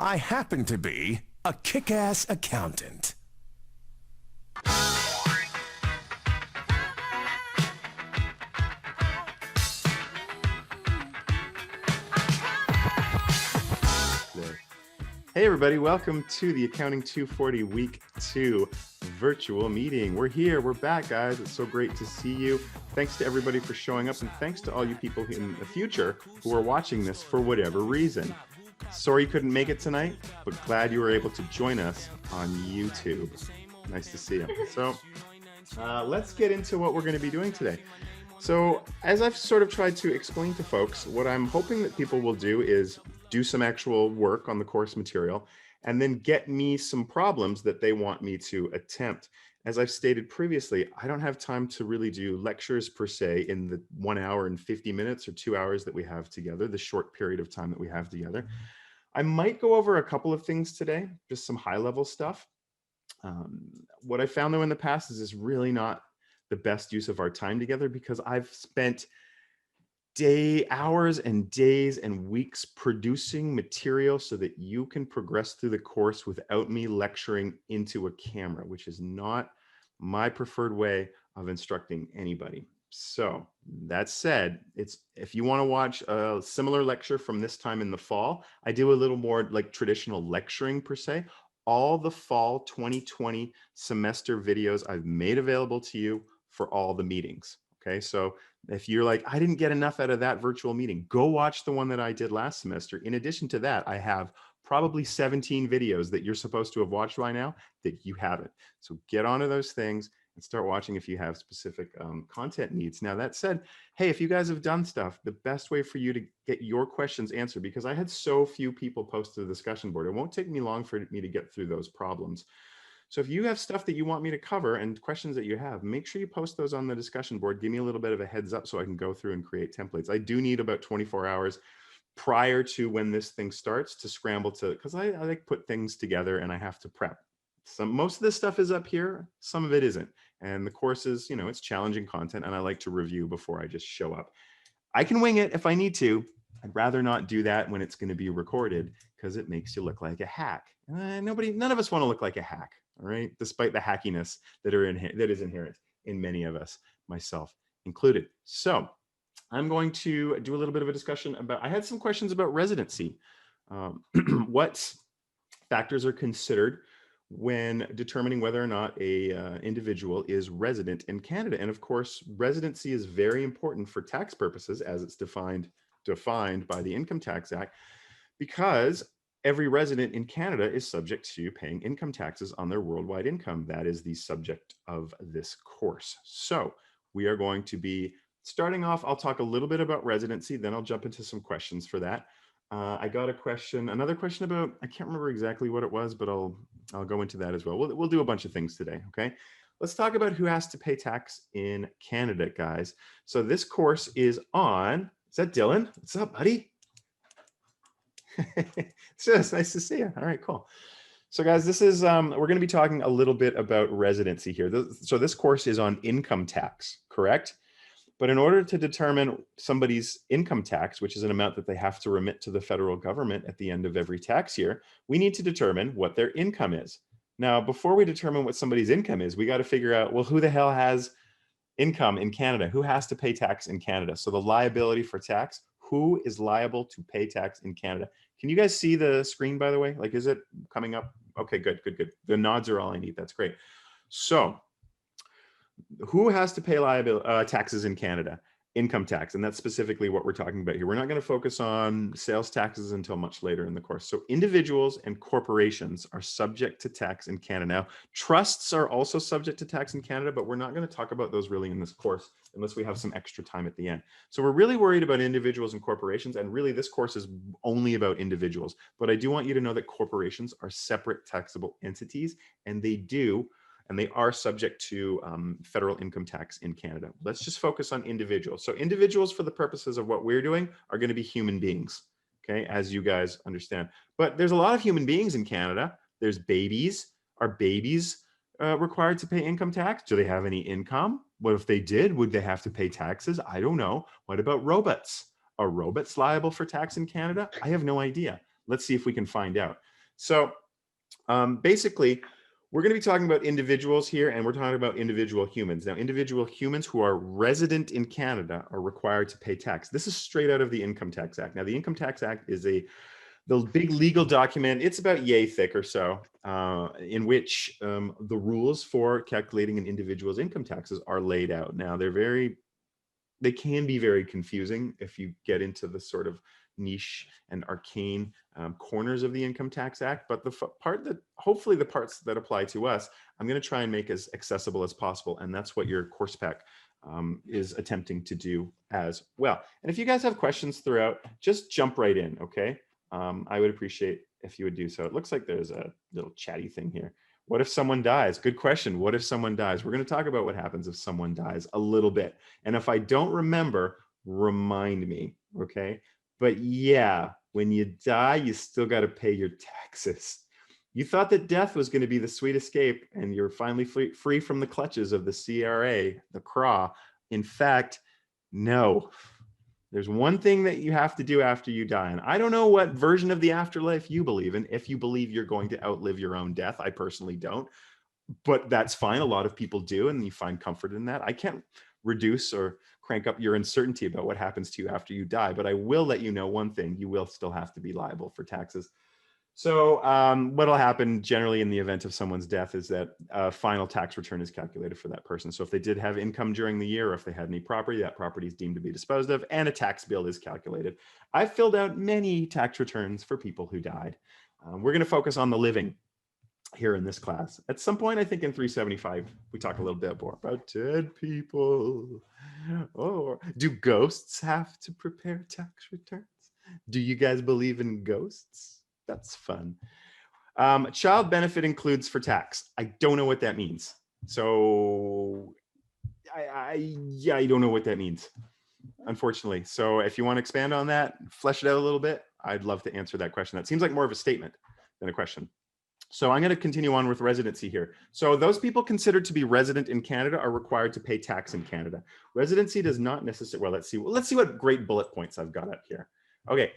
I happen to be a kick-ass accountant. Hey everybody, welcome to the Accounting 240 Week 2 virtual meeting. We're here, we're back guys, it's so great to see you. Thanks to everybody for showing up and thanks to all you people in the future who are watching this for whatever reason. Sorry you couldn't make it tonight, but glad you were able to join us on YouTube. Nice to see you. So let's get into what we're going to be doing today. So as I've sort of tried to explain to folks, what I'm hoping that people will do is do some actual work on the course material and then get me some problems that they want me to attempt. As I've stated previously, I don't have time to really do lectures per se in the 1 hour and 50 minutes or 2 hours that we have together, the short period of time that we have together. I might go over a couple of things today, just some high level stuff. What I found though in the past is it's really not the best use of our time together because I've spent hours and days and weeks producing material so that you can progress through the course without me lecturing into a camera, which is not my preferred way of instructing anybody. So that said, if you want to watch a similar lecture from this time in the fall, I do a little more like traditional lecturing per se. All the fall 2020 semester videos I've made available to you for all the meetings. Okay, so if you're like, I didn't get enough out of that virtual meeting, go watch the one that I did last semester. In addition to that, I have probably 17 videos that you're supposed to have watched by now that you haven't. So get onto those things and start watching if you have specific content needs. Now that said, hey, if you guys have done stuff, the best way for you to get your questions answered, because I had so few people post to the discussion board, it won't take me long for me to get through those problems. So if you have stuff that you want me to cover and questions that you have, make sure you post those on the discussion board. Give me a little bit of a heads up so I can go through and create templates. I do need about 24 hours prior to when this thing starts to scramble to, because I like put things together and I have to prep. Most of this stuff is up here, some of it isn't. And the course is, it's challenging content and I like to review before I just show up. I can wing it if I need to. I'd rather not do that when it's going to be recorded because it makes you look like a hack. None of us want to look like a hack. All right, despite the hackiness that is inherent in many of us, myself included. So I'm going to do a little bit of a discussion about, I had some questions about residency. What factors are considered when determining whether or not a individual is resident in Canada? And of course, residency is very important for tax purposes as it's defined by the Income Tax Act, because every resident in Canada is subject to paying income taxes on their worldwide income. That is the subject of this course. So we are going to be starting off, I'll talk a little bit about residency, then I'll jump into some questions for that. I got another question about, I can't remember exactly what it was, but I'll go into that as well. We'll do a bunch of things today, okay? Let's talk about who has to pay tax in Canada, guys. So this course is on, is that Dylan? What's up, buddy? It's nice to see you. All right, cool. So guys, this is, we're going to be talking a little bit about residency here. So this course is on income tax, correct? But in order to determine somebody's income tax, which is an amount that they have to remit to the federal government at the end of every tax year, we need to determine what their income is. Now, before we determine what somebody's income is, we got to figure out, well, who the hell has income in Canada? Who has to pay tax in Canada? So the liability for tax, who is liable to pay tax in Canada? Can you guys see the screen, by the way? Like, is it coming up? Okay, good. The nods are all I need. That's great. So who has to pay taxes in Canada? Income tax, and that's specifically what we're talking about here. We're not going to focus on sales taxes until much later in the course. So individuals and corporations are subject to tax in Canada. Now, trusts are also subject to tax in Canada, but we're not going to talk about those really in this course unless we have some extra time at the end. So we're really worried about individuals and corporations, and really this course is only about individuals. But I do want you to know that corporations are separate taxable entities, and they are subject to federal income tax in Canada. Let's just focus on individuals. So individuals, for the purposes of what we're doing, are going to be human beings, okay, as you guys understand. But there's a lot of human beings in Canada. There's babies. Are babies required to pay income tax? Do they have any income? What if they did? Would they have to pay taxes? I don't know. What about robots? Are robots liable for tax in Canada? I have no idea. Let's see if we can find out. So basically, we're going to be talking about individuals here, and we're talking about individual humans. Now, individual humans who are resident in Canada are required to pay tax. This is straight out of the Income Tax Act. Now, the Income Tax Act is the big legal document. It's about yay thick or so, in which the rules for calculating an individual's income taxes are laid out. Now, they can be very confusing if you get into the sort of niche and arcane corners of the Income Tax Act. But hopefully the parts that apply to us, I'm going to try and make as accessible as possible. And that's what your course pack is attempting to do as well. And if you guys have questions throughout, just jump right in, okay? I would appreciate if you would do so. It looks like there's a little chatty thing here. What if someone dies? Good question. What if someone dies? We're going to talk about what happens if someone dies a little bit. And if I don't remember, remind me, okay? But yeah, when you die, you still got to pay your taxes. You thought that death was going to be the sweet escape and you're finally free from the clutches of the CRA, the CRA. In fact, no. There's one thing that you have to do after you die. And I don't know what version of the afterlife you believe in. If you believe you're going to outlive your own death, I personally don't. But that's fine. A lot of people do, and you find comfort in that. I can't reduce or crank up your uncertainty about what happens to you after you die, but I will let you know one thing. You will still have to be liable for taxes. So what'll happen generally in the event of someone's death is that a final tax return is calculated for that person. So if they did have income during the year, or if they had any property, that property is deemed to be disposed of, and a tax bill is calculated. I've filled out many tax returns for people who died. We're going to focus on the living here in this class. At some point, I think in 375, we talk a little bit more about dead people. Oh, do ghosts have to prepare tax returns? Do you guys believe in ghosts? That's fun. Child benefit includes for tax. I don't know what that means. So I don't know what that means, unfortunately. So if you want to expand on that, flesh it out a little bit, I'd love to answer that question. That seems like more of a statement than a question. So I'm going to continue on with residency here. So those people considered to be resident in Canada are required to pay tax in Canada. Residency does not necessarily, well, let's see what great bullet points I've got up here. Okay.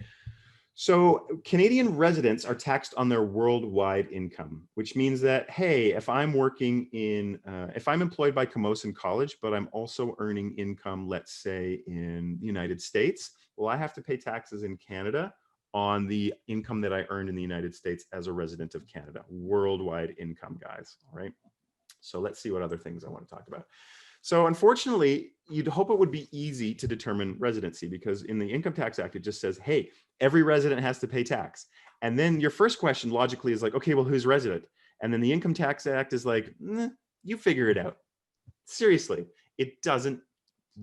So Canadian residents are taxed on their worldwide income, which means that, hey, if I'm working in, if I'm employed by Camosun College, but I'm also earning income, let's say in the United States, well, I have to pay taxes in Canada on the income that I earned in the United States as a resident of Canada. Worldwide income, guys, all right? So let's see what other things I want to talk about. So unfortunately, you'd hope it would be easy to determine residency, because in the Income Tax Act, it just says, hey, every resident has to pay tax. And then your first question logically is like, okay, well, who's resident? And then the Income Tax Act is like, you figure it out. Seriously, it doesn't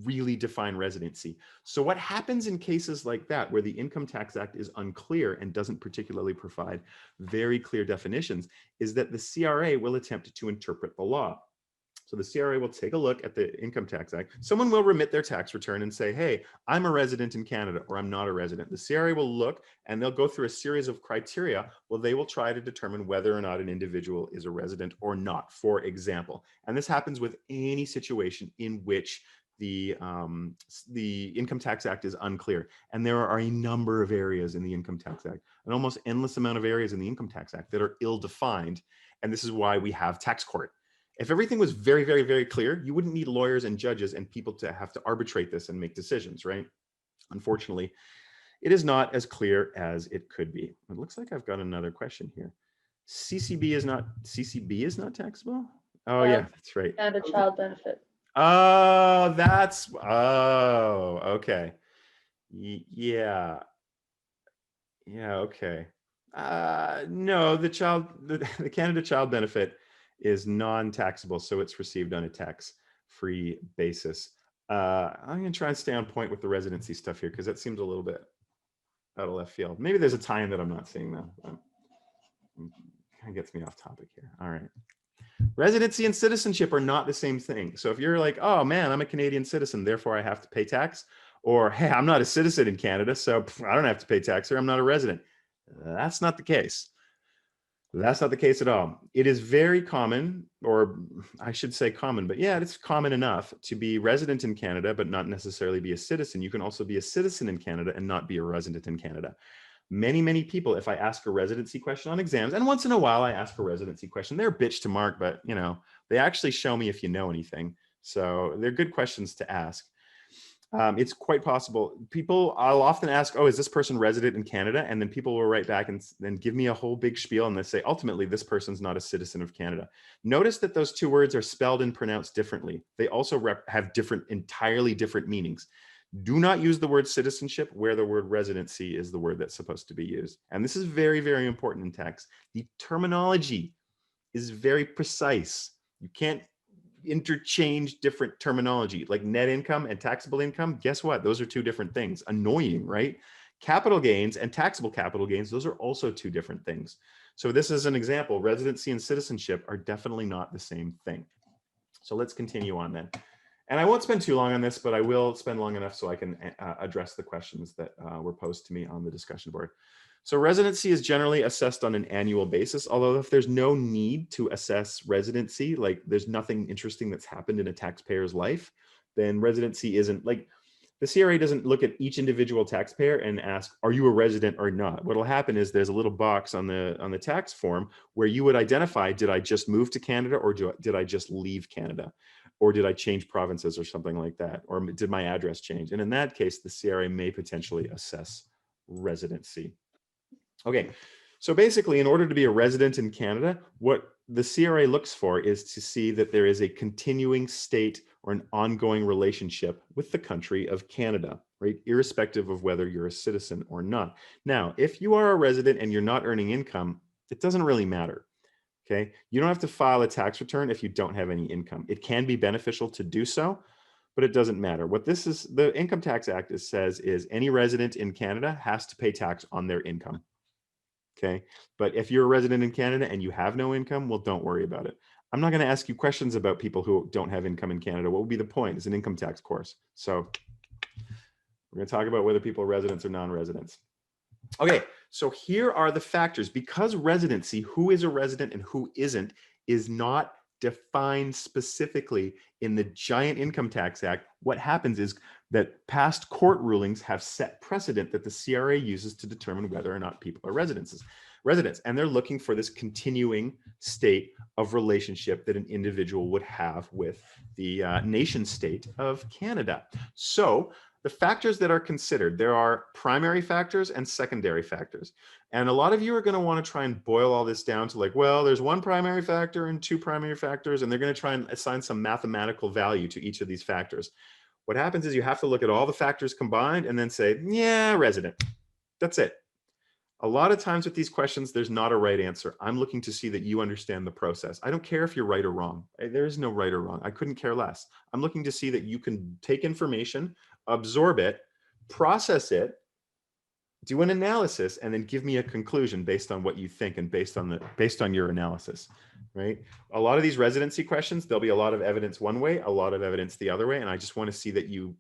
really define residency. So what happens in cases like that, where the Income Tax Act is unclear and doesn't particularly provide very clear definitions, is that the CRA will attempt to interpret the law. So the CRA will take a look at the Income Tax Act. Someone will remit their tax return and say, hey, I'm a resident in Canada, or I'm not a resident. The CRA will look and they'll go through a series of criteria. Well, they will try to determine whether or not an individual is a resident or not, for example. And this happens with any situation in which the Income Tax Act is unclear. And there are a number of areas in the Income Tax Act, an almost endless amount of areas in the Income Tax Act that are ill-defined. And this is why we have tax court. If everything was very, very, very clear, you wouldn't need lawyers and judges and people to have to arbitrate this and make decisions, right? Unfortunately, it is not as clear as it could be. It looks like I've got another question here. CCB is not taxable? Oh yeah, that's right. And a child benefit. Oh, okay. Yeah, okay. No, the Canada Child Benefit is non-taxable, so it's received on a tax-free basis. I'm going to try and stay on point with the residency stuff here, because that seems a little bit out of left field. Maybe there's a tie-in that I'm not seeing, though. Kind of gets me off topic here. All right. Residency and citizenship are not the same thing. So if you're like, oh man, I'm a Canadian citizen, therefore I have to pay tax, or hey, I'm not a citizen in Canada, so I don't have to pay tax, or I'm not a resident. That's not the case. That's not the case at all. It is very common, or I should say common, but yeah, it's common enough to be resident in Canada, but not necessarily be a citizen. You can also be a citizen in Canada and not be a resident in Canada. Many people, if I ask a residency question on exams, and once in a while I ask a residency question, they're a bitch to mark, but you know, they actually show me if you know anything. So they're good questions to ask. It's quite possible. I'll often ask, oh, is this person resident in Canada? And then people will write back and then give me a whole big spiel, and they say, ultimately, this person's not a citizen of Canada. Notice that those two words are spelled and pronounced differently. They also have entirely different meanings. Do not use the word citizenship where the word residency is the word that's supposed to be used. And this is very, very important in text. The terminology is very precise. You can't interchange different terminology like net income and taxable income. Guess what? Those are two different things. Annoying, right? Capital gains and taxable capital gains, those are also two different things. So this is an example. Residency and citizenship are definitely not the same thing. So let's continue on then. And I won't spend too long on this, but I will spend long enough so I can address the questions that were posed to me on the discussion board. So residency is generally assessed on an annual basis, although if there's no need to assess residency, like there's nothing interesting that's happened in a taxpayer's life, then residency isn't like, the CRA doesn't look at each individual taxpayer and ask, are you a resident or not? What'll happen is there's a little box on the tax form where you would identify, did I just move to Canada, or did I just leave Canada? Or did I change provinces or something like that? Or did my address change? And in that case, the CRA may potentially assess residency. Okay, so basically, in order to be a resident in Canada, what the CRA looks for is to see that there is a continuing state or an ongoing relationship with the country of Canada, right? Irrespective of whether you're a citizen or not. Now, if you are a resident and you're not earning income, it doesn't really matter. Okay, you don't have to file a tax return if you don't have any income. It can be beneficial to do so, but it doesn't matter. What the Income Tax Act says is any resident in Canada has to pay tax on their income. Okay, but if you're a resident in Canada and you have no income, well, don't worry about it. I'm not going to ask you questions about people who don't have income in Canada. What would be the point? It's an income tax course. So we're going to talk about whether people are residents or non-residents. Okay, so here are the factors. Because residency, who is a resident and who isn't, is not defined specifically in the giant Income Tax Act, what happens is that past court rulings have set precedent that the CRA uses to determine whether or not people are residents. And they're looking for this continuing state of relationship that an individual would have with the nation state of Canada. So the factors that are considered, there are primary factors and secondary factors. And a lot of you are going to want to try and boil all this down to like, well, there's one primary factor and two primary factors, and they're going to try and assign some mathematical value to each of these factors. What happens is you have to look at all the factors combined and then say, yeah, resident. That's it. A lot of times with these questions, there's not a right answer. I'm looking to see that you understand the process. I don't care if you're right or wrong. There is no right or wrong. I couldn't care less. I'm looking to see that you can take information, absorb it, process it, do an analysis, and then give me a conclusion based on what you think and based on your analysis, right? A lot of these residency questions, there'll be a lot of evidence one way, a lot of evidence the other way, and I just want to see that you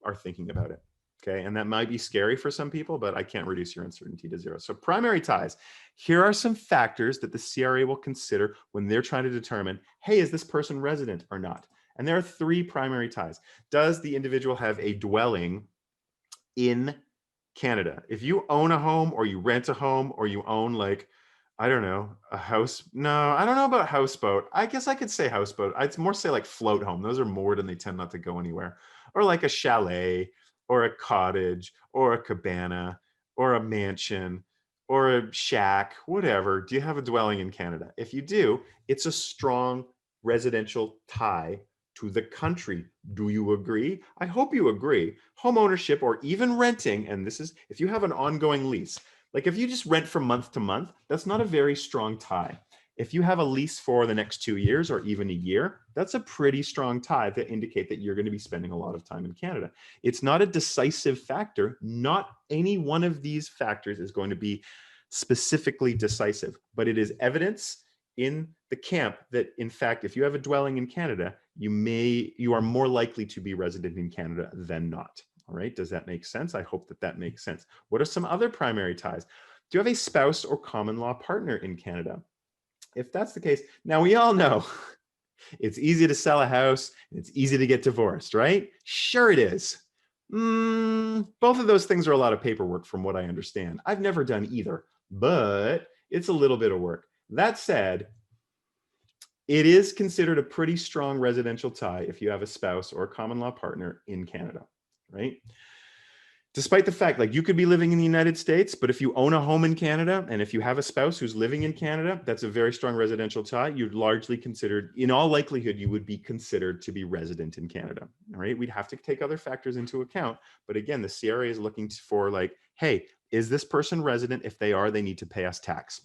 are thinking about it. Okay, and that might be scary for some people, but I can't reduce your uncertainty to zero. So primary ties, here are some factors that the CRA will consider when they're trying to determine, hey, is this person resident or not? And there are three primary ties. Does the individual have a dwelling in Canada? If you own a home or you rent a home or you own like, I don't know, a house. No, I don't know about houseboat. I guess I could say houseboat. I'd more say like float home. Those are moored and they tend not to go anywhere. Or like a chalet, or a cottage, or a cabana, or a mansion, or a shack, whatever. Do you have a dwelling in Canada? If you do, it's a strong residential tie to the country. Do you agree? I hope you agree. Home ownership or even renting, and this is if you have an ongoing lease, like if you just rent from month to month, that's not a very strong tie. If you have a lease for the next 2 years or even a year, that's a pretty strong tie to indicate that you're going to be spending a lot of time in Canada. It's not a decisive factor. Not any one of these factors is going to be specifically decisive, but it is evidence in the camp that, in fact, if you have a dwelling in Canada, you are more likely to be resident in Canada than not. All right, does that make sense? I hope that that makes sense. What are some other primary ties? Do you have a spouse or common law partner in Canada? If that's the case, now we all know it's easy to sell a house and it's easy to get divorced, right? Sure it is. Both of those things are a lot of paperwork from what I understand. I've never done either, but it's a little bit of work. That said, it is considered a pretty strong residential tie if you have a spouse or a common law partner in Canada, right? Despite the fact, like, you could be living in the United States, but if you own a home in Canada and if you have a spouse who's living in Canada, that's a very strong residential tie. You'd largely considered, in all likelihood, you would be considered to be resident in Canada. All right. We'd have to take other factors into account. But again, the CRA is looking for, like, hey, is this person resident? If they are, they need to pay us tax.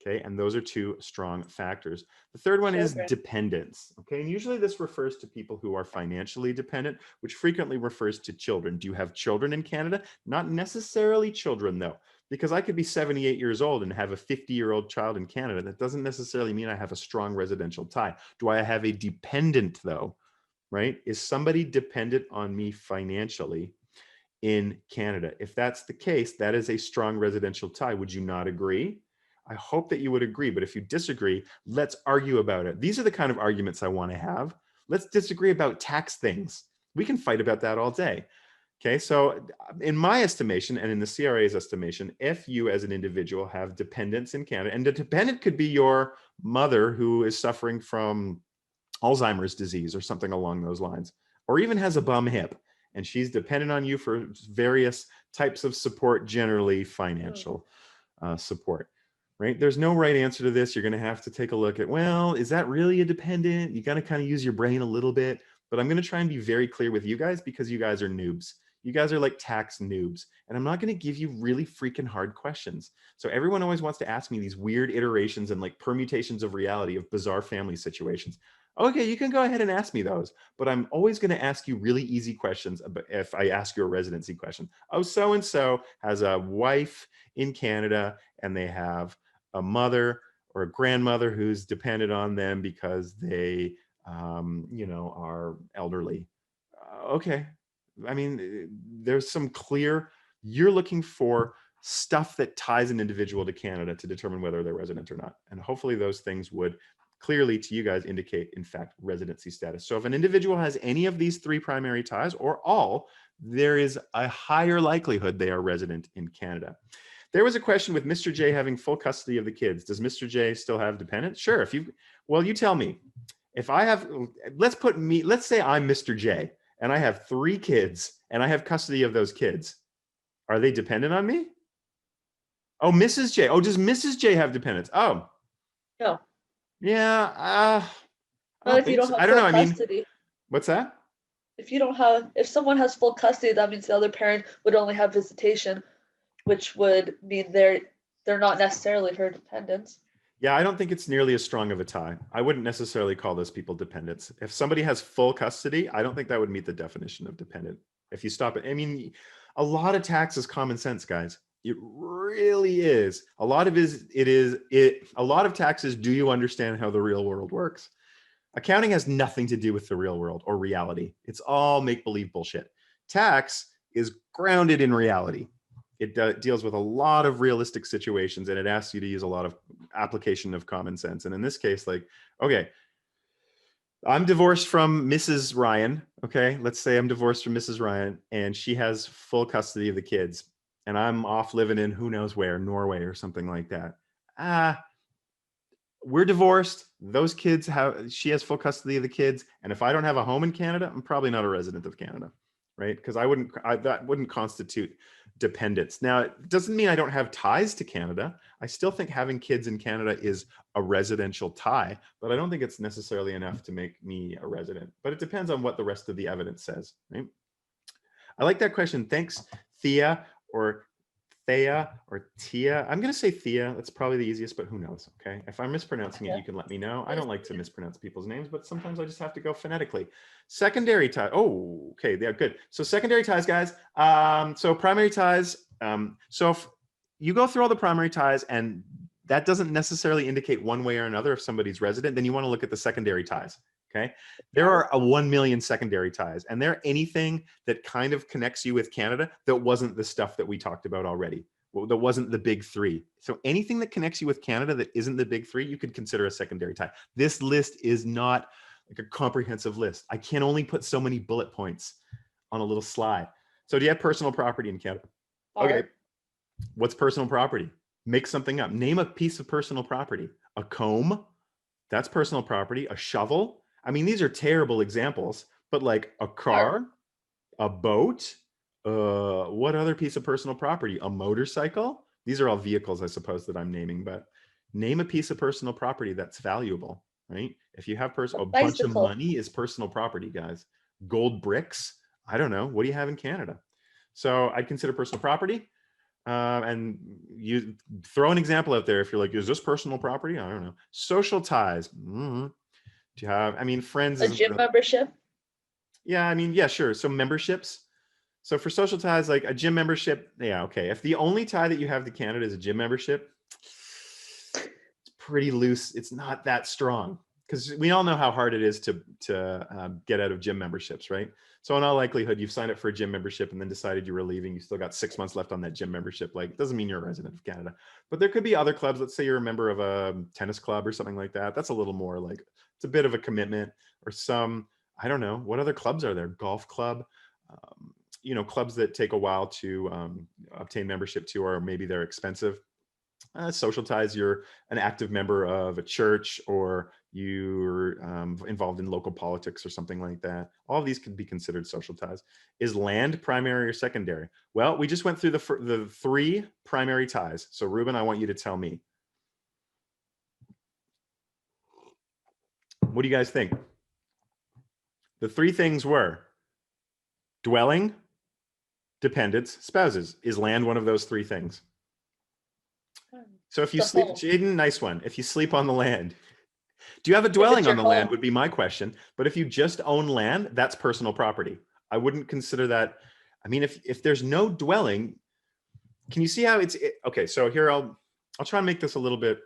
Okay, and those are two strong factors. The third one is dependence. Okay, and usually this refers to people who are financially dependent, which frequently refers to children. Do you have children in Canada? Not necessarily children, though, because I could be 78 years old and have a 50-year-old child in Canada. That doesn't necessarily mean I have a strong residential tie. Do I have a dependent, though? Right? Is somebody dependent on me financially in Canada? If that's the case, that is a strong residential tie. Would you not agree? I hope that you would agree, but if you disagree, let's argue about it. These are the kind of arguments I want to have. Let's disagree about tax things. We can fight about that all day. Okay, so in my estimation and in the CRA's estimation, if you as an individual have dependents in Canada, and the dependent could be your mother who is suffering from Alzheimer's disease or something along those lines, or even has a bum hip, and she's dependent on you for various types of support, generally financial support. Right? There's no right answer to this. You're going to have to take a look at, well, is that really a dependent? You got to kind of use your brain a little bit, but I'm going to try and be very clear with you guys because you guys are noobs. You guys are like tax noobs, and I'm not going to give you really freaking hard questions. So everyone always wants to ask me these weird iterations and like permutations of reality of bizarre family situations. Okay, you can go ahead and ask me those, but I'm always going to ask you really easy questions if I ask you a residency question. Oh, so-and-so has a wife in Canada and they have a mother or a grandmother who's dependent on them because they, are elderly. Okay. I mean, there's some clear, you're looking for stuff that ties an individual to Canada to determine whether they're resident or not. And hopefully those things would clearly to you guys indicate, in fact, residency status. So if an individual has any of these three primary ties or all, there is a higher likelihood they are resident in Canada. There was a question with Mr. J having full custody of the kids. Does Mr. J still have dependents? Sure. Well, you tell me. If I have, let's say I'm Mr. J and I have 3 kids and I have custody of those kids. Are they dependent on me? Oh, Mrs. J. Oh, does Mrs. J have dependents? Oh. No. Yeah. Not if you don't have full custody. I mean, what's that? If someone has full custody, that means the other parent would only have visitation, which would mean they're not necessarily her dependents. Yeah, I don't think it's nearly as strong of a tie. I wouldn't necessarily call those people dependents. If somebody has full custody, I don't think that would meet the definition of dependent. If you stop it, I mean, a lot of tax is common sense, guys. It really is. A lot of taxes, do you understand how the real world works? Accounting has nothing to do with the real world or reality. It's all make-believe bullshit. Tax is grounded in reality. It deals with a lot of realistic situations, and it asks you to use a lot of application of common sense. And in this case, like, okay, I'm divorced from Mrs. Ryan. Okay, let's say I'm divorced from Mrs. Ryan, and she has full custody of the kids, and I'm off living in who knows where, Norway or something like that. We're divorced. Those kids she has full custody of the kids, and if I don't have a home in Canada, I'm probably not a resident of Canada. Right? Because that wouldn't constitute dependence. Now, it doesn't mean I don't have ties to Canada. I still think having kids in Canada is a residential tie, but I don't think it's necessarily enough to make me a resident. But it depends on what the rest of the evidence says, right? I like that question. Thanks, Thea or Tia. I'm going to say Thea. That's probably the easiest, but who knows? Okay. If I'm mispronouncing it, you can let me know. I don't like to mispronounce people's names, but sometimes I just have to go phonetically. Secondary tie. Oh, okay. Yeah, good. So secondary ties, guys. So primary ties. So if you go through all the primary ties and that doesn't necessarily indicate one way or another if somebody's resident, then you want to look at the secondary ties. Okay. There are 1 million secondary ties, and they're anything that kind of connects you with Canada that wasn't the stuff that we talked about already. Well, that wasn't the big 3. So anything that connects you with Canada that isn't the big 3, you could consider a secondary tie. This list is not like a comprehensive list. I can only put so many bullet points on a little slide. So do you have personal property in Canada? Car. Okay. What's personal property? Make something up. Name a piece of personal property. A comb, that's personal property. A shovel. I mean, these are terrible examples, but like a car, a boat, what other piece of personal property? A motorcycle. These are all vehicles, I suppose, that I'm naming, but name a piece of personal property that's valuable, right? If you have a bunch of Bicycle. money is personal property, guys. Gold bricks. I don't know. What do you have in Canada? So I'd consider personal property. And you throw an example out there if you're like, is this personal property? I don't know. Social ties. Do you have, I mean, friends A isn't gym really, membership. yeah, I mean, yeah, sure. So memberships. So for social ties, like a gym membership, yeah, okay. If the only tie that you have to Canada is a gym membership, it's pretty loose. It's not that strong because we all know how hard it is to get out of gym memberships, right? So in all likelihood, you've signed up for a gym membership and then decided you were leaving. You still got 6 months left on that gym membership. Like, it doesn't mean you're a resident of Canada. But there could be other clubs. Let's say you're a member of a tennis club or something like that. That's a little more like, it's a bit of a commitment. Or some, I don't know, what other clubs are there? Golf club, you know, clubs that take a while to obtain membership to, or maybe they're expensive. Social ties, you're an active member of a church, or you're involved in local politics or something like that. All of these could be considered social ties. Is land primary or secondary? Well, we just went through the 3 primary ties. So Ruben, I want you to tell me. What do you guys think? The 3 things were dwelling, dependents, spouses. Is land one of those 3 things? So if you sleep, Jaden, nice one. If you sleep on the land, do you have a dwelling on the land would be my question. But if you just own land, that's personal property. I wouldn't consider that. I mean, if there's no dwelling, can you see how okay, so here I'll try and make this a little bit.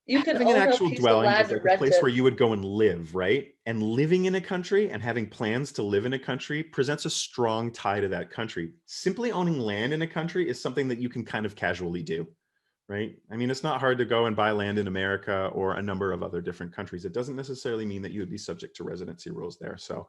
You can Having an own a actual piece of dwelling land is like and a rent place it. where you would go and live, right? And living in a country and having plans to live in a country presents a strong tie to that country. Simply owning land in a country is something that you can kind of casually do, right? I mean, it's not hard to go and buy land in America or a number of other different countries. It doesn't necessarily mean that you would be subject to residency rules there. So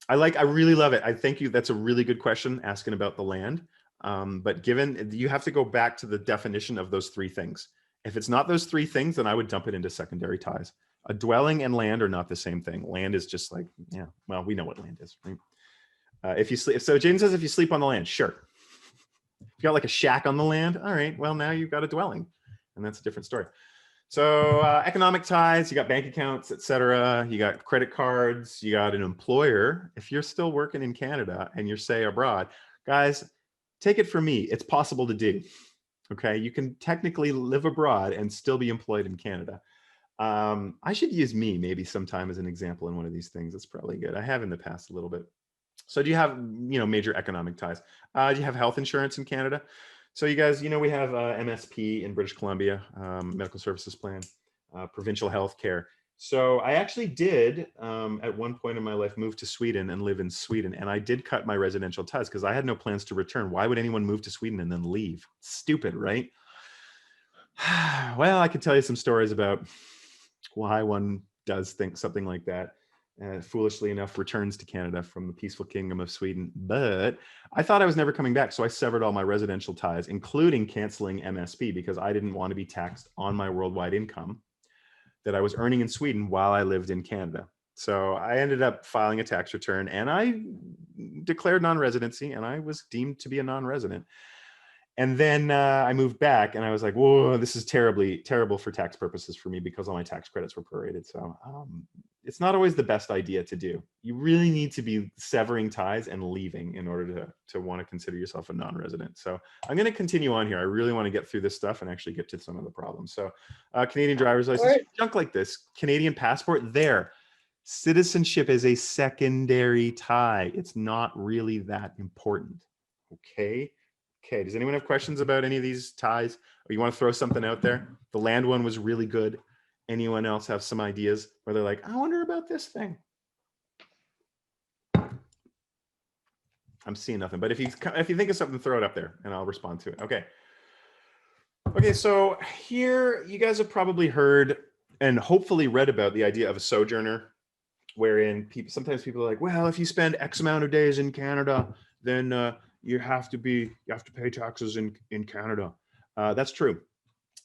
I really love it. I thank you. That's a really good question asking about the land. But given you have to go back to the definition of those 3 things. If it's not those 3 things, then I would dump it into secondary ties. A dwelling and land are not the same thing. Land is just like, yeah, well, we know what land is, right? If you sleep, so Jaden says if you sleep on the land, sure. If you got like a shack on the land, all right, well, now you've got a dwelling, and that's a different story. So economic ties, you got bank accounts, etc. You got credit cards, you got an employer. If you're still working in Canada and you're, say, abroad, guys, take it from me, it's possible to do. Okay, you can technically live abroad and still be employed in Canada. I should use me maybe sometime as an example in one of these things. It's probably good. I have in the past a little bit. So do you have, major economic ties? Do you have health insurance in Canada? So you guys, we have MSP in British Columbia, Medical Services Plan, provincial health care. So I actually did, at one point in my life, move to Sweden and live in Sweden. And I did cut my residential ties because I had no plans to return. Why would anyone move to Sweden and then leave? Stupid, right? Well, I could tell you some stories about why one does think something like that. Foolishly enough, returns to Canada from the peaceful kingdom of Sweden. But I thought I was never coming back. So I severed all my residential ties, including canceling MSP, because I didn't want to be taxed on my worldwide income that I was earning in Sweden while I lived in Canada. So I ended up filing a tax return and I declared non-residency and I was deemed to be a non-resident. And then I moved back and I was like, whoa, this is terrible for tax purposes for me because all my tax credits were prorated. So it's not always the best idea to do. You really need to be severing ties and leaving in order to want to consider yourself a non-resident. So I'm going to continue on here. I really want to get through this stuff and actually get to some of the problems. So Canadian driver's license, junk like this, Canadian passport there. Citizenship is a secondary tie. It's not really that important. Okay. Okay, does anyone have questions about any of these ties? Or you want to throw something out there? The land one was really good. Anyone else have some ideas where they're like, I wonder about this thing? I'm seeing nothing, but if you think of something, throw it up there and I'll respond to it. Okay. Okay, so here you guys have probably heard and hopefully read about the idea of a sojourner wherein sometimes people are like, well, if you spend X amount of days in Canada, then you have to pay taxes in Canada. That's true.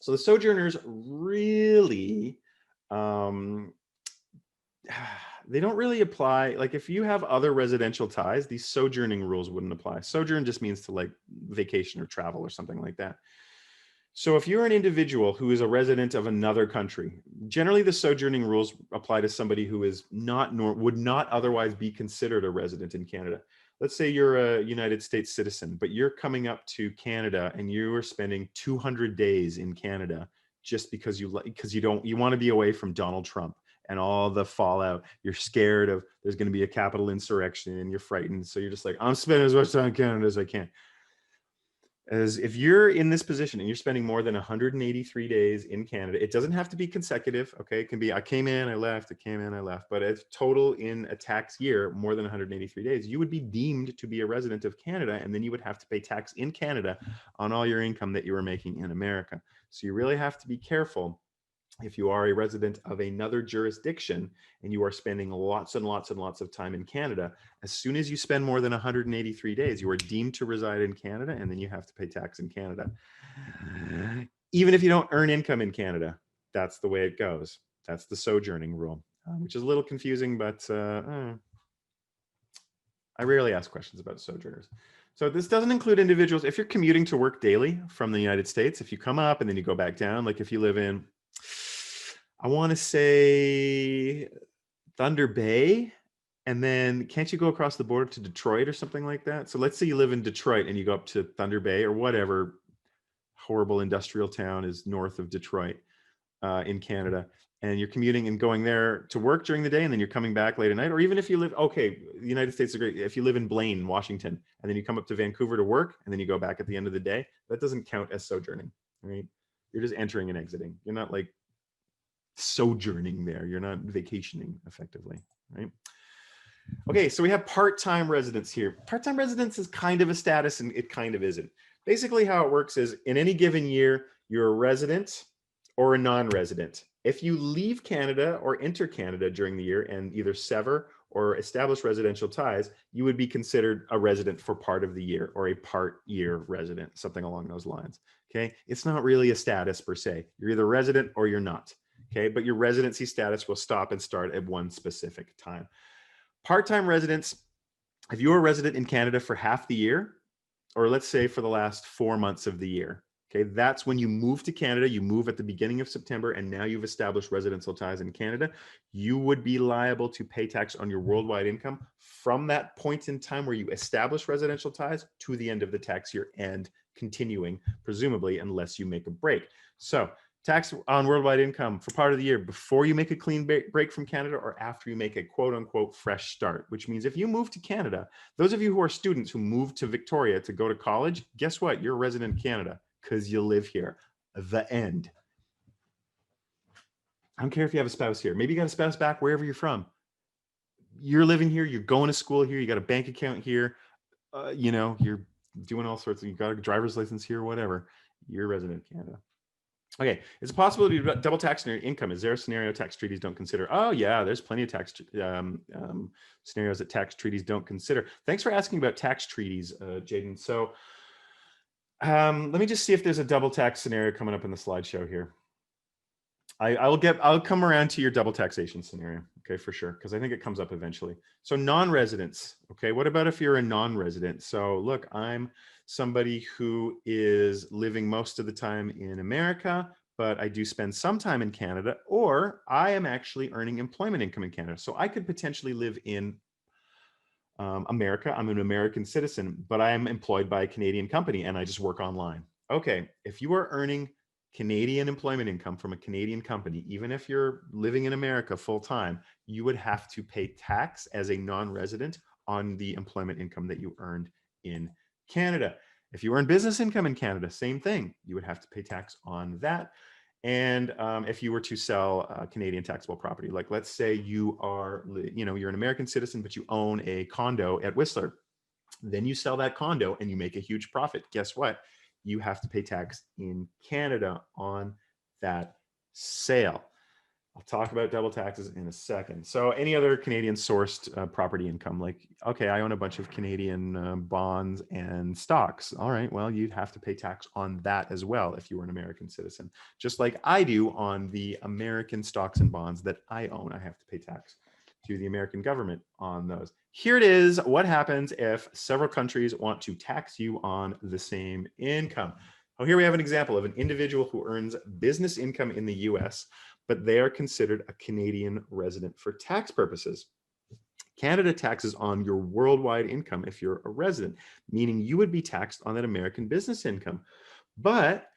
So the sojourners really, um, they don't really apply. Like if you have other residential ties, these sojourning rules wouldn't apply. Sojourn just means to like vacation or travel or something like that. So if you're an individual who is a resident of another country, generally the sojourning rules apply to somebody who is would not otherwise be considered a resident in Canada. Let's say you're a United States citizen, but you're coming up to Canada and you are spending 200 days in Canada just because you want to be away from Donald Trump and all the fallout. You're scared of there's going to be a capital insurrection and you're frightened. So you're just like, I'm spending as much time in Canada as I can. As if you're in this position and you're spending more than 183 days in Canada, it doesn't have to be consecutive. Okay. It can be, I came in, I left, I came in, I left, but if total in a tax year, more than 183 days, you would be deemed to be a resident of Canada. And then you would have to pay tax in Canada on all your income that you were making in America. So you really have to be careful. If you are a resident of another jurisdiction and you are spending lots and lots and lots of time in Canada, as soon as you spend more than 183 days, you are deemed to reside in Canada, and then you have to pay tax in Canada. Even if you don't earn income in Canada, that's the way it goes. That's the sojourning rule, which is a little confusing, but I rarely ask questions about sojourners. So this doesn't include individuals. If you're commuting to work daily from the United States, if you come up and then you go back down, like if you live in, I want to say Thunder Bay, and then can't you go across the border to Detroit or something like that? So let's say you live in Detroit and you go up to Thunder Bay or whatever horrible industrial town is north of Detroit in Canada, and you're commuting and going there to work during the day, and then you're coming back late at night. Or even if you live, okay, the United States is great. If you live in Blaine, Washington, and then you come up to Vancouver to work, and then you go back at the end of the day, that doesn't count as sojourning, right? You're just entering and exiting. You're not like sojourning there. You're not vacationing effectively, right? Okay, so we have part-time residents here. Part-time residence is kind of a status and it kind of isn't. Basically how it works is in any given year, you're a resident or a non-resident. If you leave Canada or enter Canada during the year and either sever or establish residential ties, you would be considered a resident for part of the year or a part-year resident, something along those lines. Okay, it's not really a status per se. You're either resident or you're not. Okay, but your residency status will stop and start at one specific time. Part-time residents, if you're a resident in Canada for half the year, or let's say for the last 4 months of the year, okay, that's when you move to Canada. You move at the beginning of September, and now you've established residential ties in Canada. You would be liable to pay tax on your worldwide income from that point in time where you establish residential ties to the end of the tax year and continuing, presumably, unless you make a break. So tax on worldwide income for part of the year before you make a clean break from Canada or after you make a quote unquote fresh start, which means if you move to Canada, those of you who are students who move to Victoria to go to college, guess what? You're a resident in Canada because you live here. The end. I don't care if you have a spouse here. Maybe you got a spouse back wherever you're from. You're living here. You're going to school here. You got a bank account here. You know, you're doing all sorts of, you got a driver's license here, whatever. You're a resident in Canada. Okay, it's a possibility to double tax on your income. Is there a scenario tax treaties don't consider? Oh yeah, there's plenty of tax scenarios that tax treaties don't consider. Thanks for asking about tax treaties, Jaden. So let me just see if there's a double tax scenario coming up in the slideshow here. I'll come around to your double taxation scenario, okay, for sure, because I think it comes up eventually. So non-residents, okay, what about if you're a non-resident? So look, I'm somebody who is living most of the time in America, but I do spend some time in Canada, or I am actually earning employment income in Canada. So I could potentially live in America. I'm an American citizen, but I am employed by a Canadian company and I just work online. Okay, if you are earning Canadian employment income from a Canadian company, even if you're living in America full time, you would have to pay tax as a non-resident on the employment income that you earned in Canada. If you earn business income in Canada, same thing. You would have to pay tax on that. And if you were to sell Canadian taxable property, like let's say you are, you're an American citizen, but you own a condo at Whistler, then you sell that condo and you make a huge profit. Guess what? You have to pay tax in Canada on that sale. I'll talk about double taxes in a second. So any other Canadian sourced property income, like, okay, I own a bunch of Canadian bonds and stocks. All right, well, you'd have to pay tax on that as well if you were an American citizen. Just like I do on the American stocks and bonds that I own, I have to pay tax to the American government on those. Here it is. What happens if several countries want to tax you on the same income? Oh, here we have an example of an individual who earns business income in the US, but they are considered a Canadian resident for tax purposes. Canada taxes on your worldwide income if you're a resident, meaning you would be taxed on that American business income. But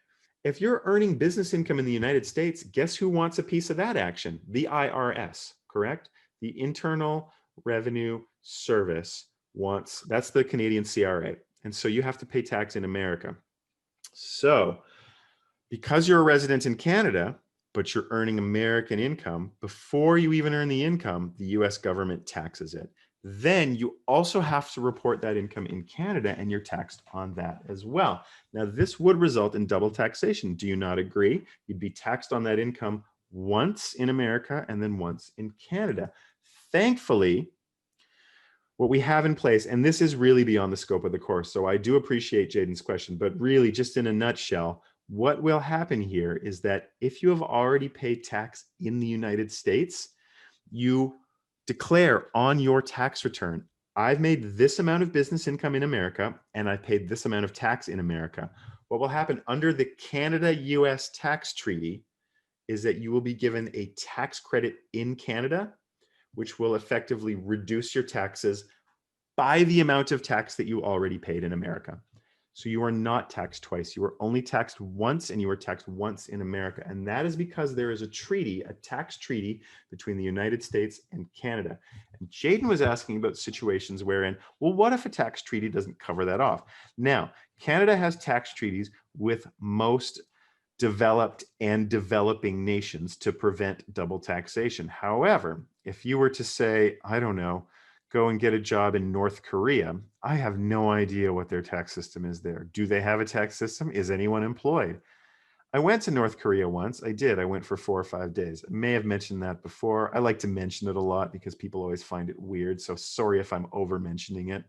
if you're earning business income in the United States, guess who wants a piece of that action? The IRS, correct? The Internal Revenue Service wants, that's the Canadian CRA. And so you have to pay tax in America. So because you're a resident in Canada, but you're earning American income, before you even earn the income, the US government taxes it. Then you also have to report that income in Canada and you're taxed on that as well. Now, this would result in double taxation. Do you not agree? You'd be taxed on that income once in America and then once in Canada. Thankfully, what we have in place, and this is really beyond the scope of the course, so I do appreciate Jaden's question, but really just in a nutshell, what will happen here is that if you have already paid tax in the United States, you declare on your tax return, I've made this amount of business income in America and I paid this amount of tax in America. What will happen under the Canada-US tax treaty is that you will be given a tax credit in Canada, which will effectively reduce your taxes by the amount of tax that you already paid in America. So you are not taxed twice. You are only taxed once, and you are taxed once in America. And that is because there is a treaty, a tax treaty between the United States and Canada. And Jaden was asking about situations wherein, well, what if a tax treaty doesn't cover that off? Now, Canada has tax treaties with most developed and developing nations to prevent double taxation. However, if you were to say, I don't know, go and get a job in North Korea, I have no idea what their tax system is there. Do they have a tax system? Is anyone employed? I went to North Korea once. I did. I went for 4 or 5 days. I may have mentioned that before. I like to mention it a lot because people always find it weird. So sorry if I'm over mentioning it.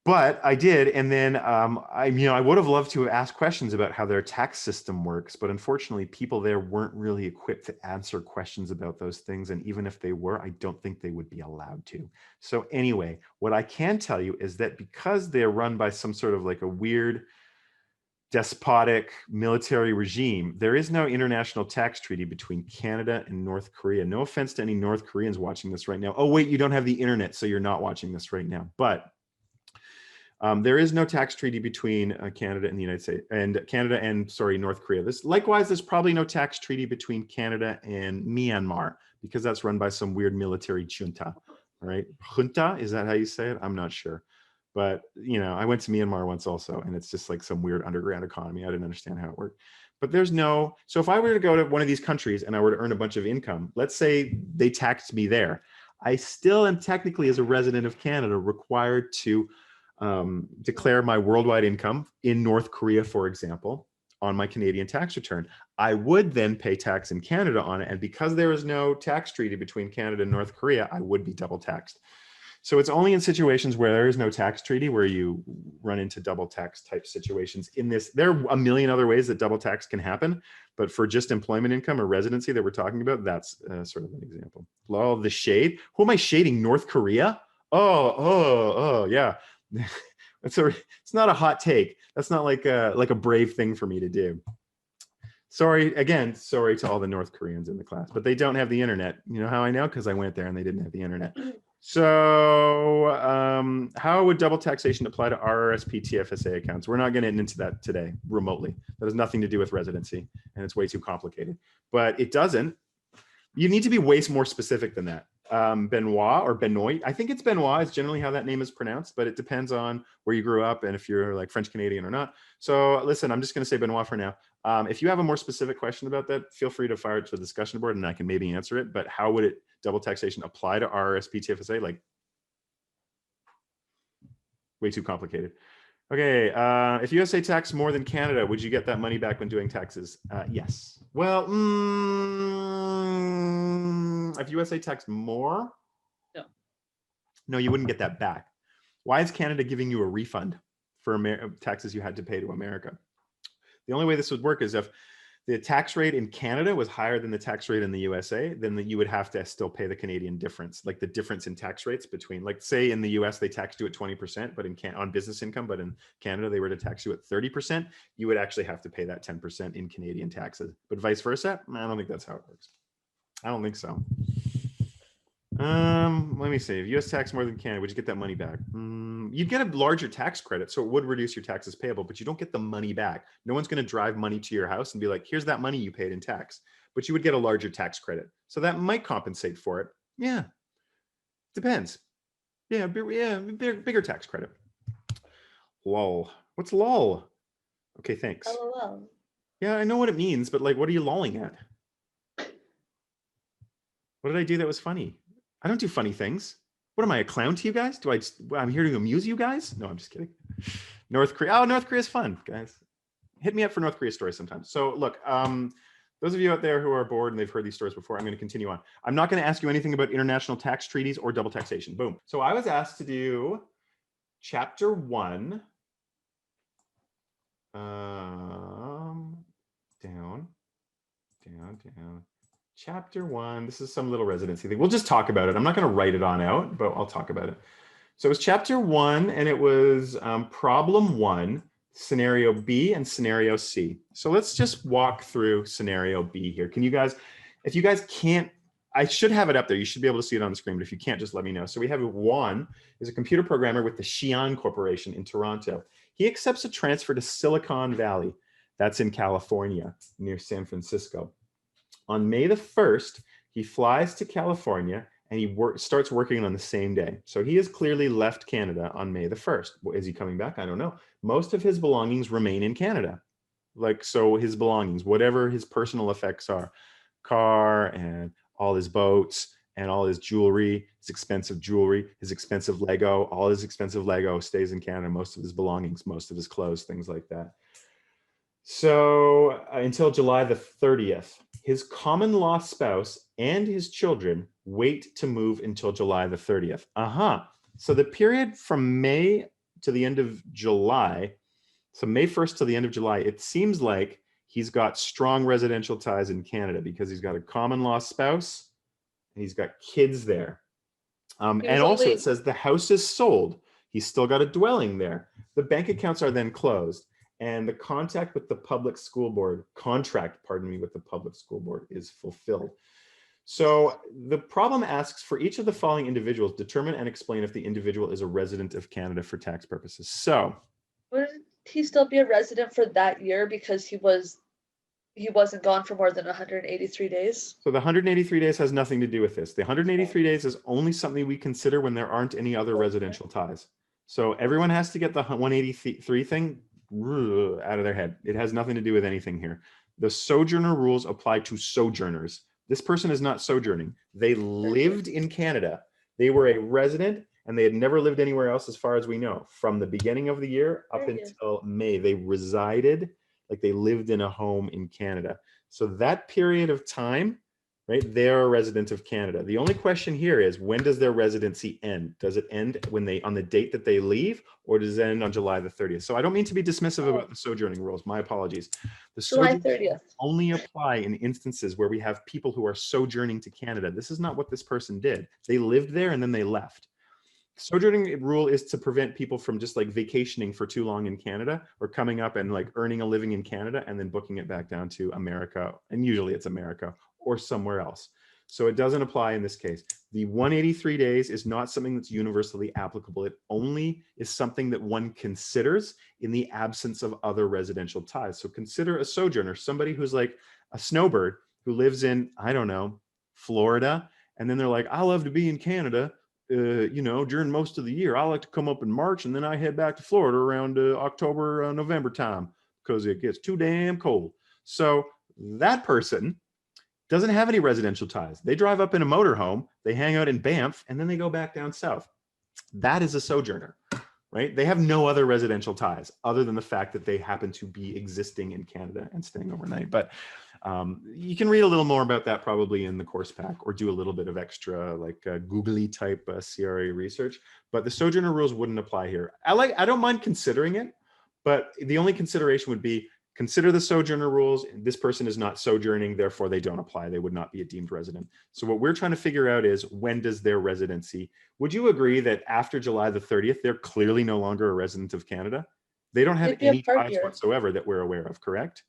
But I did, and then I would have loved to have asked questions about how their tax system works, but unfortunately, people there weren't really equipped to answer questions about those things, and even if they were, I don't think they would be allowed to. So anyway, what I can tell you is that because they're run by some sort of like a weird despotic military regime, there is no international tax treaty between Canada and North Korea. No offense to any North Koreans watching this right now. Oh wait, you don't have the internet, so you're not watching this right now, but there is no tax treaty between Canada and the United States, and Canada and North Korea. Likewise, there's probably no tax treaty between Canada and Myanmar because that's run by some weird military junta, right? Junta, is that how you say it? I'm not sure. But, I went to Myanmar once also, and it's just like some weird underground economy. I didn't understand how it worked. But so if I were to go to one of these countries and I were to earn a bunch of income, let's say they taxed me there, I still am technically, as a resident of Canada, required to declare my worldwide income in North Korea, for example, on my Canadian tax return. I would then pay tax in Canada on it. And because there is no tax treaty between Canada and North Korea, I would be double taxed. So it's only in situations where there is no tax treaty where you run into double tax type situations. There are a million other ways that double tax can happen, but for just employment income or residency that we're talking about, that's sort of an example. Oh, the shade. Who am I shading? North Korea? Oh, yeah. It's not a hot take. That's not like a brave thing for me to do. Sorry to all the North Koreans in the class, but they don't have the internet. You know how I know? Because I went there and they didn't have the internet. So how would double taxation apply to RRSP TFSA accounts? We're not getting into that today remotely. That has nothing to do with residency, and it's way too complicated. But it doesn't. You need to be way more specific than that. Benoit or Benoit. I think it's Benoit is generally how that name is pronounced, but it depends on where you grew up and if you're like French Canadian or not. So listen, I'm just going to say Benoit for now. If you have a more specific question about that, feel free to fire it to the discussion board and I can maybe answer it. But how would double taxation apply to RRSP TFSA? Like way too complicated. Okay, if USA taxed more than Canada, would you get that money back when doing taxes? Yes. Well, if USA taxed more, No. no, you wouldn't get that back. Why is Canada giving you a refund for taxes you had to pay to America? The only way this would work is if the tax rate in Canada was higher than the tax rate in the USA, then you would have to still pay the Canadian difference, like the difference in tax rates between, like, say in the US they taxed you at 20%, but on business income, but in Canada they were to tax you at 30%, you would actually have to pay that 10% in Canadian taxes. But vice versa, I don't think that's how it works. I don't think so. Let me see. If US tax more than Canada, would you get that money back? You'd get a larger tax credit, so it would reduce your taxes payable, but you don't get the money back. No one's going to drive money to your house and be like, here's that money you paid in tax, but you would get a larger tax credit. So that might compensate for it. Yeah, depends. Yeah, bigger tax credit. Lol. What's lol? Okay, thanks. LOL. Yeah, I know what it means, but like, what are you lolling at? What did I do that was funny? I don't do funny things. What am I, a clown to you guys? I'm here to amuse you guys? No, I'm just kidding. North Korea. Oh, North Korea's fun, guys. Hit me up for North Korea stories sometimes. So look, those of you out there who are bored and they've heard these stories before, I'm going to continue on. I'm not going to ask you anything about international tax treaties or double taxation. Boom. So I was asked to do chapter 1. Down. Chapter 1. This is some little residency thing. We'll just talk about it. I'm not going to write it on out, but I'll talk about it. So it was chapter 1, and it was problem 1, scenario B and scenario C. So let's just walk through scenario B here. Can you guys, if you guys can't, I should have it up there. You should be able to see it on the screen, but if you can't, just let me know. So we have Juan, is a computer programmer with the Xi'an Corporation in Toronto. He accepts a transfer to Silicon Valley. That's in California, near San Francisco. On May the 1st, he flies to California and he starts working on the same day. So he has clearly left Canada on May the 1st. Is he coming back? I don't know. Most of his belongings remain in Canada. Like, so his belongings, whatever his personal effects are, car and all his boats and all his jewelry, his expensive Lego, all his expensive Lego stays in Canada. Most of his belongings, most of his clothes, things like that. So until July the 30th, his common law spouse and his children wait to move until July the 30th. So the period from May to the end of July, so May 1st to the end of July, it seems like he's got strong residential ties in Canada because he's got a common law spouse and he's got kids there. And also it says the house is sold. He's still got a dwelling there. The bank accounts are then closed. And the contract with the public school board with the public school board is fulfilled. So the problem asks, for each of the following individuals, determine and explain if the individual is a resident of Canada for tax purposes. So wouldn't he still be a resident for that year because he wasn't gone for more than 183 days? So the 183 days has nothing to do with this. The 183 days is only something we consider when there aren't any other residential ties. So everyone has to get the 183 thing out of their head. It has nothing to do with anything here. The sojourner rules apply to sojourners. This person is not sojourning. They lived in Canada. They were a resident and they had never lived anywhere else as far as we know. From the beginning of the year up until May, they resided, like they lived in a home in Canada. So that period of time, right, they're a resident of Canada. The only question here is, when does their residency end? Does it end when on the date that they leave, or does it end on July the 30th? So I don't mean to be dismissive about the sojourning rules. My apologies. The July 30th only apply in instances where we have people who are sojourning to Canada. This is not what this person did. They lived there and then they left. Sojourning rule is to prevent people from just like vacationing for too long in Canada or coming up and like earning a living in Canada and then booking it back down to America. And usually it's America or somewhere else. So it doesn't apply in this case. The 183 days is not something that's universally applicable. It only is something that one considers in the absence of other residential ties. So consider a sojourner, somebody who's like a snowbird who lives in, I don't know, Florida. And then they're like, I love to be in Canada, during most of the year. I like to come up in March and then I head back to Florida around October, November time because it gets too damn cold. So that person doesn't have any residential ties. They drive up in a motorhome, they hang out in Banff, and then they go back down south. That is a sojourner. right? They have no other residential ties other than the fact that they happen to be existing in Canada and staying overnight. But you can read a little more about that probably in the course pack, or do a little bit of extra like googly type CRA research. But the sojourner rules wouldn't apply here. I don't mind considering it, but the only consideration would be consider the sojourner rules. This person is not sojourning, therefore they don't apply. They would not be a deemed resident. So what we're trying to figure out is, when does their residency? Would you agree that after July the 30th, they're clearly no longer a resident of Canada? They don't have They'd be a any part ties year. whatsoever that we're aware of, correct?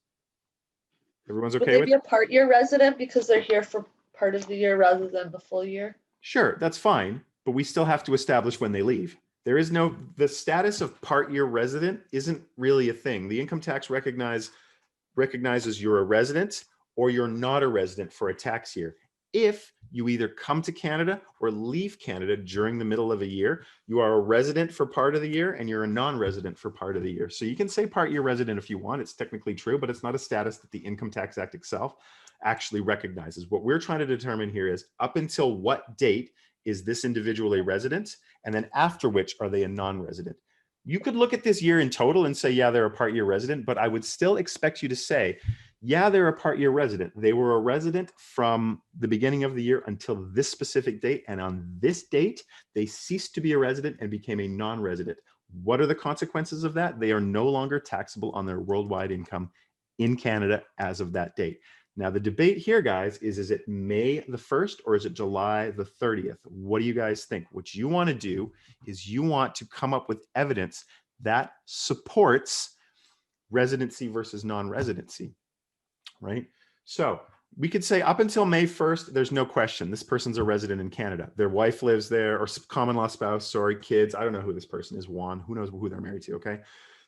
Everyone's Would okay they with be a part year resident because they're here for part of the year rather than the full year? Sure, that's fine, but we still have to establish when they leave. There is no, the status of part year resident isn't really a thing. The income tax recognizes you're a resident or you're not a resident for a tax year. If you either come to Canada or leave Canada during the middle of a year, you are a resident for part of the year and you're a non-resident for part of the year. So you can say part year resident if you want. It's technically true, but it's not a status that the Income Tax Act itself actually recognizes. What we're trying to determine here is, up until what date is this individual a resident? And then after which are they a non-resident? You could look at this year in total and say, yeah, they're a part year resident, but I would still expect you to say, yeah, they're a part year resident. They were a resident from the beginning of the year until this specific date. And on this date, they ceased to be a resident and became a non-resident. What are the consequences of that? They are no longer taxable on their worldwide income in Canada as of that date. Now, the debate here, guys, is it May the 1st or is it July the 30th? What do you guys think? What you want to do is you want to come up with evidence that supports residency versus non-residency, right? So we could say up until May 1st, there's no question this person's a resident in Canada. Their wife lives there, or common law spouse, sorry, kids. I don't know who this person is, Juan. Who knows who they're married to, okay?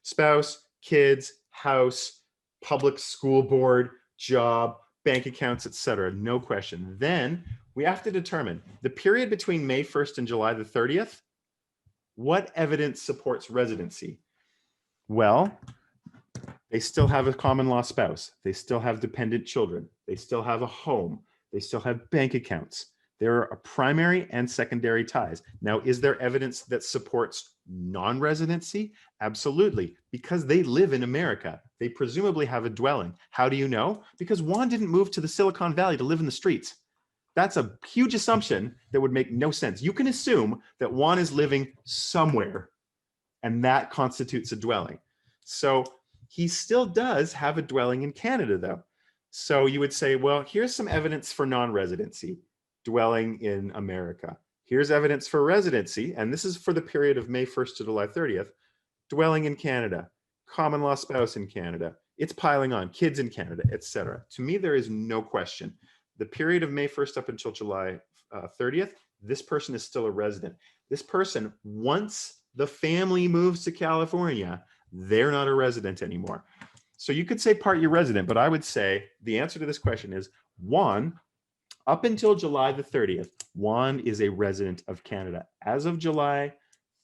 Spouse, kids, house, public school board, job, bank accounts, etc. No question. Then we have to determine the period between May 1st and July the 30th. What evidence supports residency? Well, they still have a common law spouse. They still have dependent children. They still have a home. They still have bank accounts. There are primary and secondary ties. Now, is there evidence that supports non-residency? Absolutely, because they live in America. They presumably have a dwelling. How do you know? Because Juan didn't move to the Silicon Valley to live in the streets. That's a huge assumption that would make no sense. You can assume that Juan is living somewhere, and that constitutes a dwelling. So he still does have a dwelling in Canada, though. So you would say, well, here's some evidence for non-residency, dwelling in America. Here's evidence for residency, and this is for the period of May 1st to July 30th, dwelling in Canada, common law spouse in Canada, it's piling on, kids in Canada, etc. To me, there is no question. The period of May 1st up until July 30th, this person is still a resident. This person, once the family moves to California, they're not a resident anymore. So you could say part year resident, but I would say the answer to this question is Juan, up until July the 30th, Juan is a resident of Canada. As of July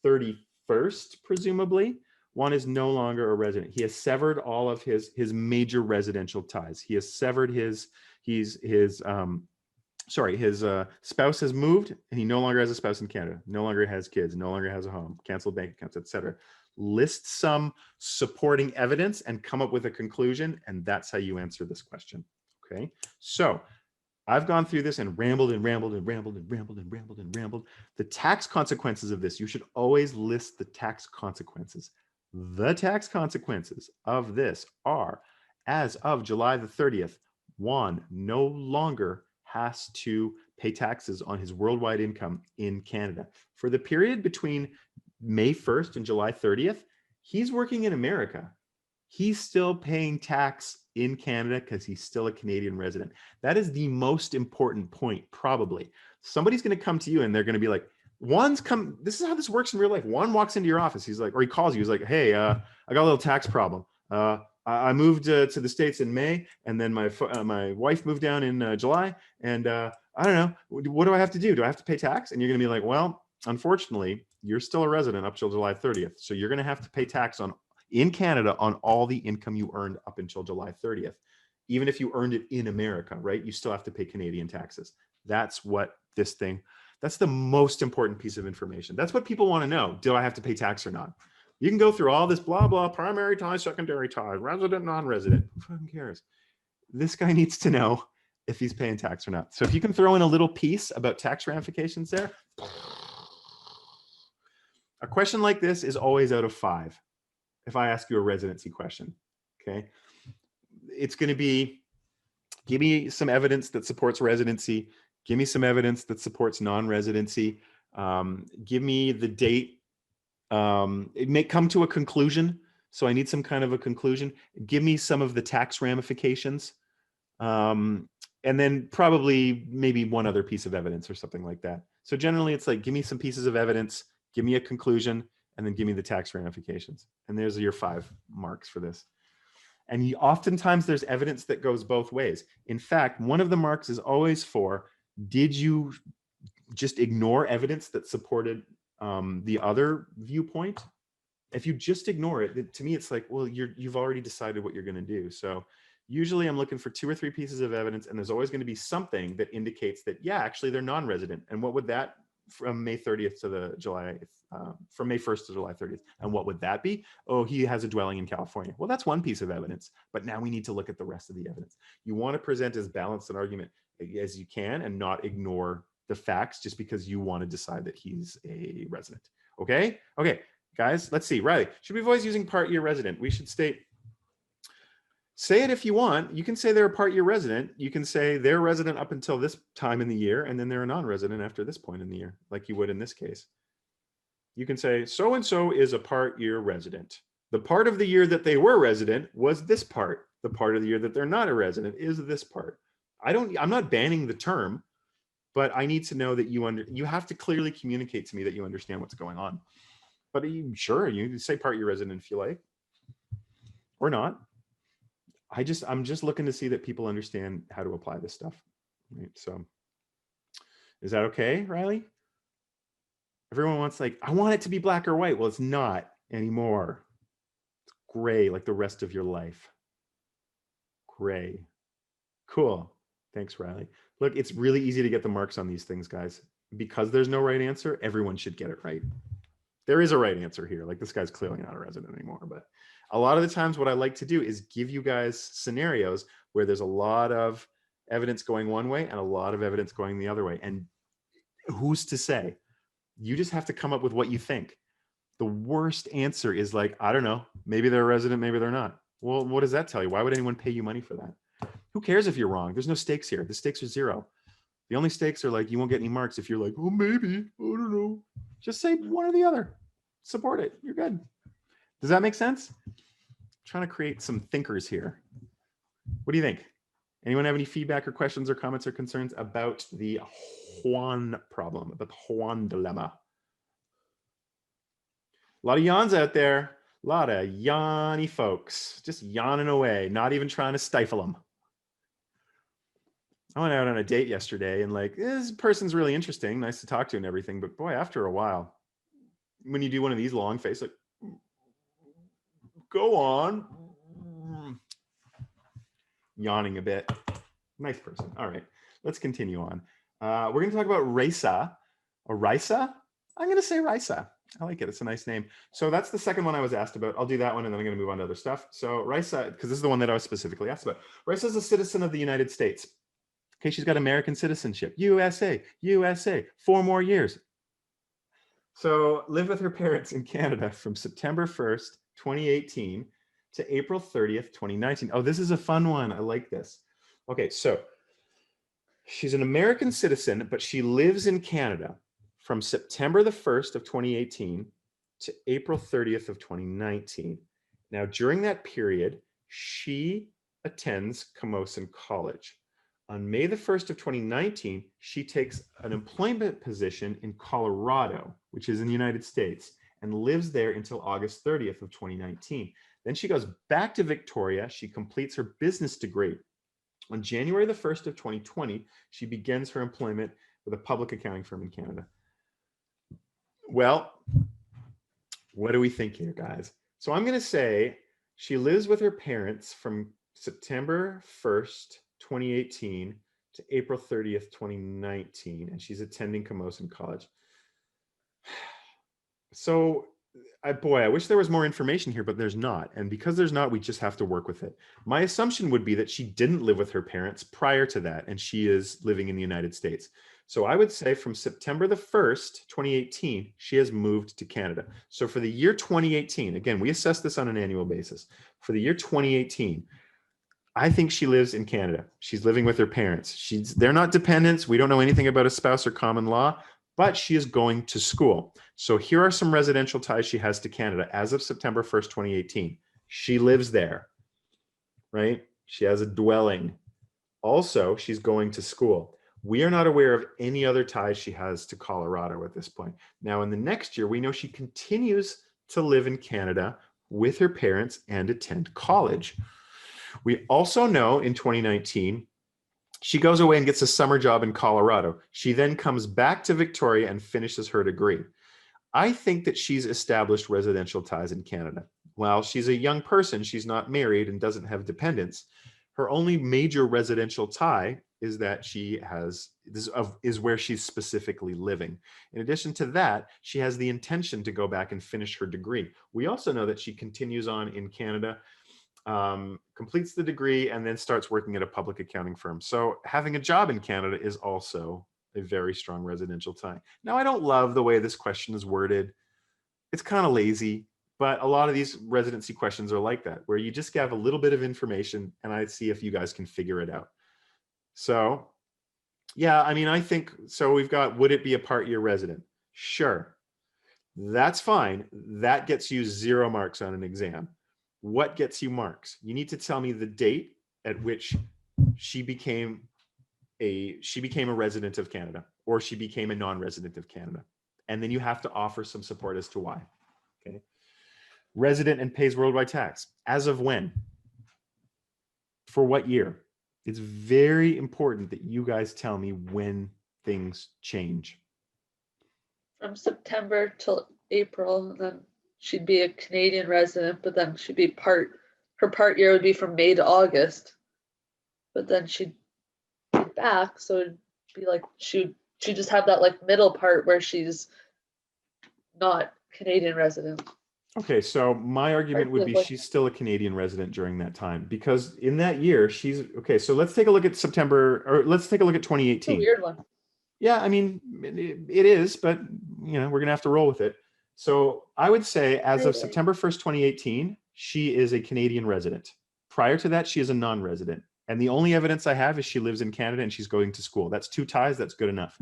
31st, presumably, Juan is no longer a resident. He has severed all of his major residential ties. He has severed his spouse has moved and he no longer has a spouse in Canada, no longer has kids, no longer has a home, canceled bank accounts, etc. List some supporting evidence and come up with a conclusion, and that's how you answer this question. Okay, so I've gone through this and rambled and rambled and rambled and rambled and rambled and rambled. The tax consequences of this, you should always list the tax consequences. The tax consequences of this are, as of July the 30th, Juan no longer has to pay taxes on his worldwide income in Canada. For the period between May 1st and July 30th, he's working in America. He's still paying tax in Canada because he's still a Canadian resident. That is the most important point, probably. Somebody's going to come to you and they're going to be like, this is how this works in real life. Juan walks into your office. He's like, or he calls you. He's like, hey, I got a little tax problem. I moved to the States in May, and then my wife moved down in July. And I don't know, what do I have to do? Do I have to pay tax? And you're going to be like, well, unfortunately, you're still a resident up till July 30th. So you're going to have to pay tax in Canada on all the income you earned up until July 30th. Even if you earned it in America, right? You still have to pay Canadian taxes. That's what this thing, That's the most important piece of information. That's what people want to know. Do I have to pay tax or not? You can go through all this blah, blah, primary tie, secondary tie, resident, non-resident. Who fucking cares? This guy needs to know if he's paying tax or not. So if you can throw in a little piece about tax ramifications there, a question like this is always out of 5. If I ask you a residency question, okay? It's going to be, give me some evidence that supports residency. Give me some evidence that supports non-residency. Give me the date. It may come to a conclusion. So I need some kind of a conclusion. Give me some of the tax ramifications. And then probably maybe one other piece of evidence or something like that. So generally it's like, give me some pieces of evidence, give me a conclusion, and then give me the tax ramifications. And there's your 5 marks for this. And oftentimes there's evidence that goes both ways. In fact, one of the marks is always for, did you just ignore evidence that supported the other viewpoint? If you just ignore it, to me, it's like, well, you've already decided what you're going to do. So usually I'm looking for 2 or 3 pieces of evidence, and there's always going to be something that indicates that, yeah, actually they're non-resident. And what would that, from May 30th to the July, from May 1st to July 30th. And what would that be? Oh, he has a dwelling in California. Well, that's one piece of evidence, but now we need to look at the rest of the evidence. You want to present as balanced an argument as you can and not ignore the facts just because you want to decide that he's a resident. Okay? Okay, guys, let's see. Riley, should we avoid using part year resident? We should state, say it if you want. You can say they're a part year resident. You can say they're resident up until this time in the year, and then they're a non-resident after this point in the year, like you would in this case. You can say, so-and-so is a part year resident. The part of the year that they were resident was this part. The part of the year that they're not a resident is this part. I'm not banning the term, but I need to know that you have to clearly communicate to me that you understand what's going on. But sure, you can say part year resident if you like, or not. I'm just looking to see that people understand how to apply this stuff. Right? So is that okay, Riley? Everyone wants, like, I want it to be black or white. Well, it's not anymore. It's gray, like the rest of your life. Gray. Cool. Thanks, Riley. Look, it's really easy to get the marks on these things, guys. Because there's no right answer, everyone should get it right. There is a right answer here. Like, this guy's clearly not a resident anymore. But a lot of the times what I like to do is give you guys scenarios where there's a lot of evidence going one way and a lot of evidence going the other way. And who's to say? You just have to come up with what you think. The worst answer is like, I don't know, maybe they're a resident, maybe they're not. Well, what does that tell you? Why would anyone pay you money for that? Who cares if you're wrong? There's no stakes here. The stakes are 0. The only stakes are like, you won't get any marks if you're like, oh, maybe, I don't know. Just say one or the other. Support it. You're good. Does that make sense? I'm trying to create some thinkers here. What do you think? Anyone have any feedback or questions or comments or concerns about the Juan problem, about the Juan dilemma? A lot of yawns out there. A lot of yawny folks. Just yawning away, not even trying to stifle them. I went out on a date yesterday and like, this person's really interesting, nice to talk to and everything. But boy, after a while, when you do one of these long face, like, go on. Yawning a bit. Nice person. All right, let's continue on. We're going to talk about Raisa. Or Raisa? I'm going to say Raisa. I like it. It's a nice name. So that's the second one I was asked about. I'll do that one and then I'm going to move on to other stuff. So Raisa, because this is the one that I was specifically asked about. Raisa is a citizen of the United States. Okay, she's got American citizenship. USA, USA, 4 more years. So lived with her parents in Canada from September 1st, 2018 to April 30th, 2019. Oh, this is a fun one. I like this. Okay, so she's an American citizen, but she lives in Canada from September the 1st of 2018 to April 30th of 2019. Now, during that period, she attends Camosun College. On May the 1st of 2019, she takes an employment position in Colorado, which is in the United States, and lives there until August 30th of 2019. Then she goes back to Victoria. She completes her business degree. On January the 1st of 2020, she begins her employment with a public accounting firm in Canada. Well, what do we think here, guys? So I'm going to say she lives with her parents from September 1st, 2018 to April 30th, 2019, and she's attending Camosun College. So, boy, I wish there was more information here, but there's not. And because there's not, we just have to work with it. My assumption would be that she didn't live with her parents prior to that, and she is living in the United States. So I would say from September the 1st, 2018, she has moved to Canada. So for the year 2018, again, we assess this on an annual basis. For the year 2018, I think she lives in Canada. She's living with her parents. They're not dependents. We don't know anything about a spouse or common law, but she is going to school. So here are some residential ties she has to Canada as of September 1st, 2018. She lives there, right? She has a dwelling. Also, she's going to school. We are not aware of any other ties she has to Colorado at this point. Now, in the next year, we know she continues to live in Canada with her parents and attend college. We also know in 2019, she goes away and gets a summer job in Colorado. She then comes back to Victoria and finishes her degree. I think that she's established residential ties in Canada. While she's a young person, she's not married and doesn't have dependents. Her only major residential tie is that she is where she's specifically living. In addition to that, she has the intention to go back and finish her degree. We also know that she continues on in Canada, completes the degree, and then starts working at a public accounting firm. So having a job in Canada is also a very strong residential tie. Now, I don't love the way this question is worded. It's kind of lazy, but a lot of these residency questions are like that, where you just give a little bit of information and I see if you guys can figure it out. So yeah, I mean, I think, so we've got, would it be a part-year resident? Sure, that's fine. That gets you 0 marks on an exam. What gets you marks? You need to tell me the date at which she became a resident of Canada, or she became a non-resident of Canada. And then you have to offer some support as to why. Okay. Resident and pays worldwide tax. As of when? For what year? It's very important that you guys tell me when things change. From September till April, and then she'd be a Canadian resident, but then she'd be her part year would be from May to August. But then she'd be back, so it'd be like she'd just have that like middle part where she's not Canadian resident. Okay, so my argument would be she's still a Canadian resident during that time, because in that year she's okay. So let's take a look at September, or let's take a look at 2018. It's a weird one. Yeah, I mean, it is, but we're gonna have to roll with it. So I would say as of September 1st, 2018, she is a Canadian resident. Prior to that, she is a non-resident. And the only evidence I have is she lives in Canada and she's going to school. That's 2 ties, that's good enough.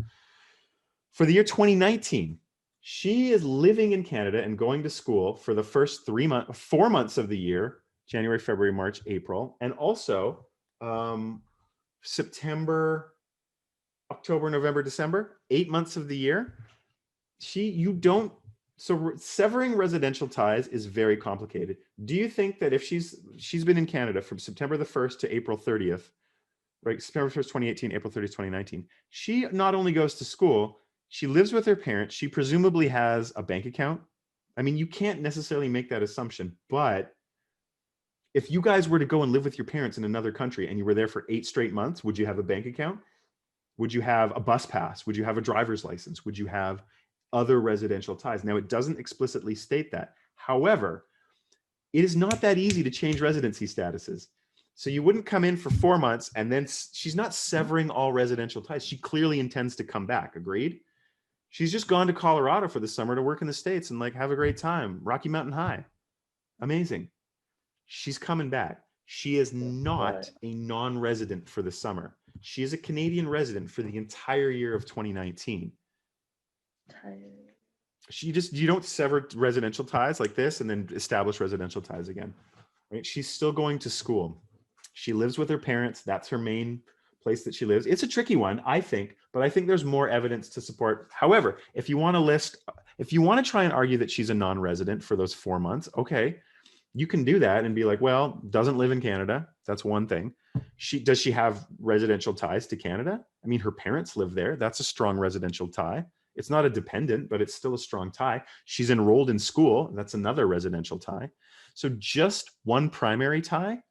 For the year 2019, she is living in Canada and going to school for the first 4 months of the year, January, February, March, April, and also September, October, November, December, 8 months of the year. So severing residential ties is very complicated. Do you think that if she's been in Canada from September the 1st to April 30th, right? September 1st, 2018, April 30th, 2019, she not only goes to school, she lives with her parents. She presumably has a bank account. I mean, you can't necessarily make that assumption, but if you guys were to go and live with your parents in another country and you were there for 8 straight months, would you have a bank account? Would you have a bus pass? Would you have a driver's license? Would you have other residential ties? Now, it doesn't explicitly state that. However, it is not that easy to change residency statuses. So you wouldn't come in for 4 months and then she's not severing all residential ties. She clearly intends to come back. Agreed? She's just gone to Colorado for the summer to work in the States and like have a great time. Rocky Mountain High. Amazing. She's coming back. She is not a non-resident for the summer. She is a Canadian resident for the entire year of 2019. You don't sever residential ties like this and then establish residential ties again, right? She's still going to school. She lives with her parents. That's her main place that she lives. It's a tricky one, I think, but I think there's more evidence to support. However, if you want to try and argue that she's a non-resident for those 4 months, okay, you can do that and be like, well, doesn't live in Canada. That's one thing. Does she have residential ties to Canada? I mean, her parents live there. That's a strong residential tie. It's not a dependent, but it's still a strong tie. She's enrolled in school. That's another residential tie. So just one primary tie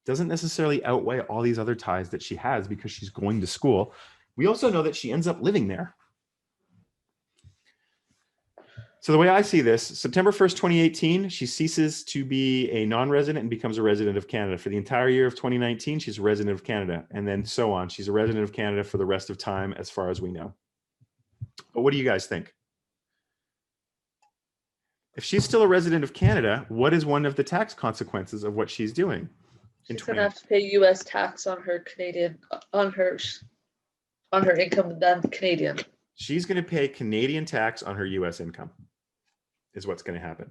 doesn't necessarily outweigh all these other ties that she has because she's going to school. We also know that she ends up living there. So the way I see this, September 1st, 2018, she ceases to be a non-resident and becomes a resident of Canada. For the entire year of 2019, she's a resident of Canada, and then so on. She's a resident of Canada for the rest of time, as far as we know. But what do you guys think? If she's still a resident of Canada, what is one of the tax consequences of what she's doing? She's gonna have to pay U.S. tax on her Canadian, on her income than Canadian. She's going to pay Canadian tax on her U.S. income, is what's going to happen,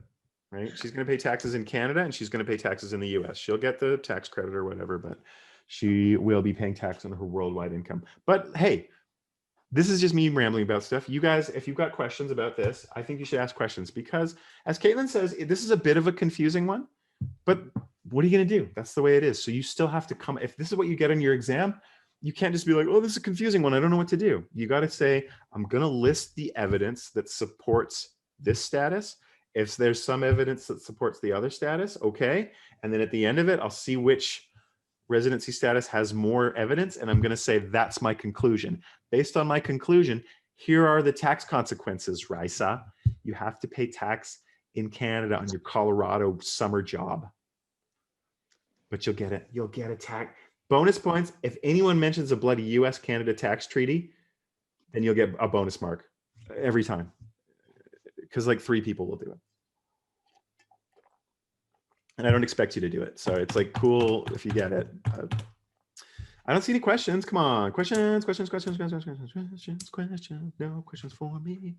right? She's going to pay taxes in Canada and she's going to pay taxes in the U.S. She'll get the tax credit or whatever, but she will be paying tax on her worldwide income. But hey, this is just me rambling about stuff. You guys, if you've got questions about this, I think you should ask questions because, as Caitlin says, this is a bit of a confusing one, but what are you going to do? That's the way it is. So you still have to come. If this is what you get on your exam, you can't just be like, oh, this is a confusing one. I don't know what to do. You got to say, I'm going to list the evidence that supports this status. If there's some evidence that supports the other status, okay. And then at the end of it, I'll see which residency status has more evidence. And I'm going to say, that's my conclusion. Based on my conclusion, here are the tax consequences, Raisa. You have to pay tax in Canada on your Colorado summer job. But you'll get it. You'll get a tax. Bonus points. If anyone mentions a bloody US-Canada tax treaty, then you'll get a bonus mark every time. Because like 3 people will do it. And I don't expect you to do it. So it's like cool if you get it. I don't see any questions. Come on. Questions. No questions for me.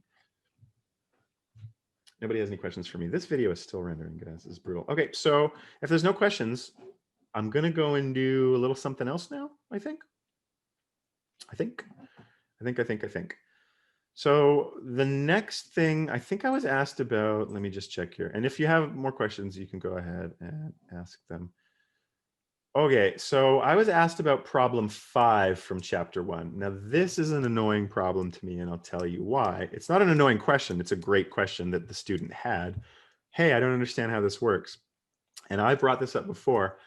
Nobody has any questions for me. This video is still rendering, guys. This is brutal. Okay, so if there's no questions, I'm going to go and do a little something else now, I think. So the next thing I think I was asked about, let me just check here. And if you have more questions, you can go ahead and ask them. Okay, so I was asked about problem 5 from chapter 1. Now this is an annoying problem to me and I'll tell you why. It's not an annoying question. It's a great question that the student had. Hey, I don't understand how this works. And I brought this up before.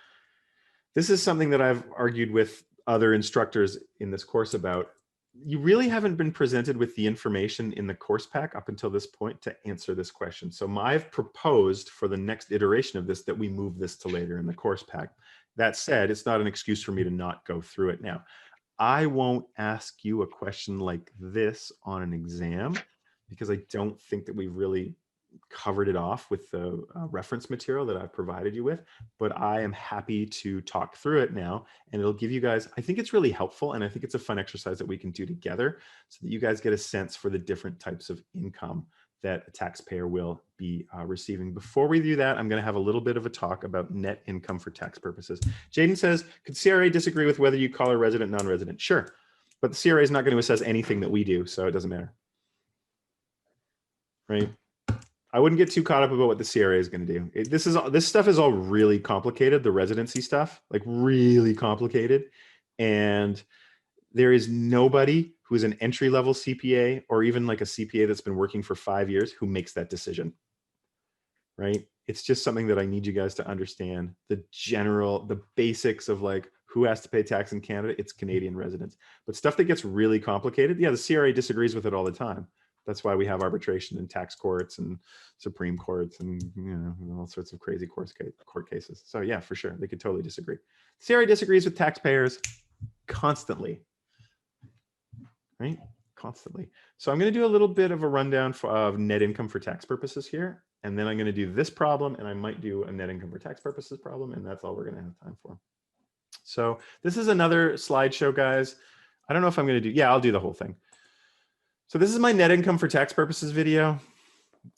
This is something that I've argued with other instructors in this course about. You really haven't been presented with the information in the course pack up until this point to answer this question. So I've proposed for the next iteration of this that we move this to later in the course pack. That said, it's not an excuse for me to not go through it now. I won't ask you a question like this on an exam because I don't think that we've really covered it off with the reference material that I've provided you with, but I am happy to talk through it now and it'll give you guys, I think it's really helpful and I think it's a fun exercise that we can do together so that you guys get a sense for the different types of income that a taxpayer will be receiving. Before we do that, I'm going to have a little bit of a talk about net income for tax purposes. Jaden says, could CRA disagree with whether you call her resident, non-resident? Sure, but the CRA is not going to assess anything that we do, so it doesn't matter, right? I wouldn't get too caught up about what the CRA is going to do. This stuff is all really complicated, the residency stuff, like really complicated. And there is nobody who is an entry-level CPA or even like a CPA that's been working for 5 years who makes that decision, right? It's just something that I need you guys to understand. The basics of like who has to pay tax in Canada, it's Canadian residents. But stuff that gets really complicated, yeah, the CRA disagrees with it all the time. That's why we have arbitration in tax courts and Supreme Courts and all sorts of crazy court cases. So yeah, for sure, they could totally disagree. CRA disagrees with taxpayers constantly, right? Constantly. So I'm going to do a little bit of a rundown of net income for tax purposes here, and then I'm going to do this problem, and I might do a net income for tax purposes problem, and that's all we're going to have time for. So this is another slideshow, guys. I don't know if I'm going to do, yeah, I'll do the whole thing. So this is my net income for tax purposes video.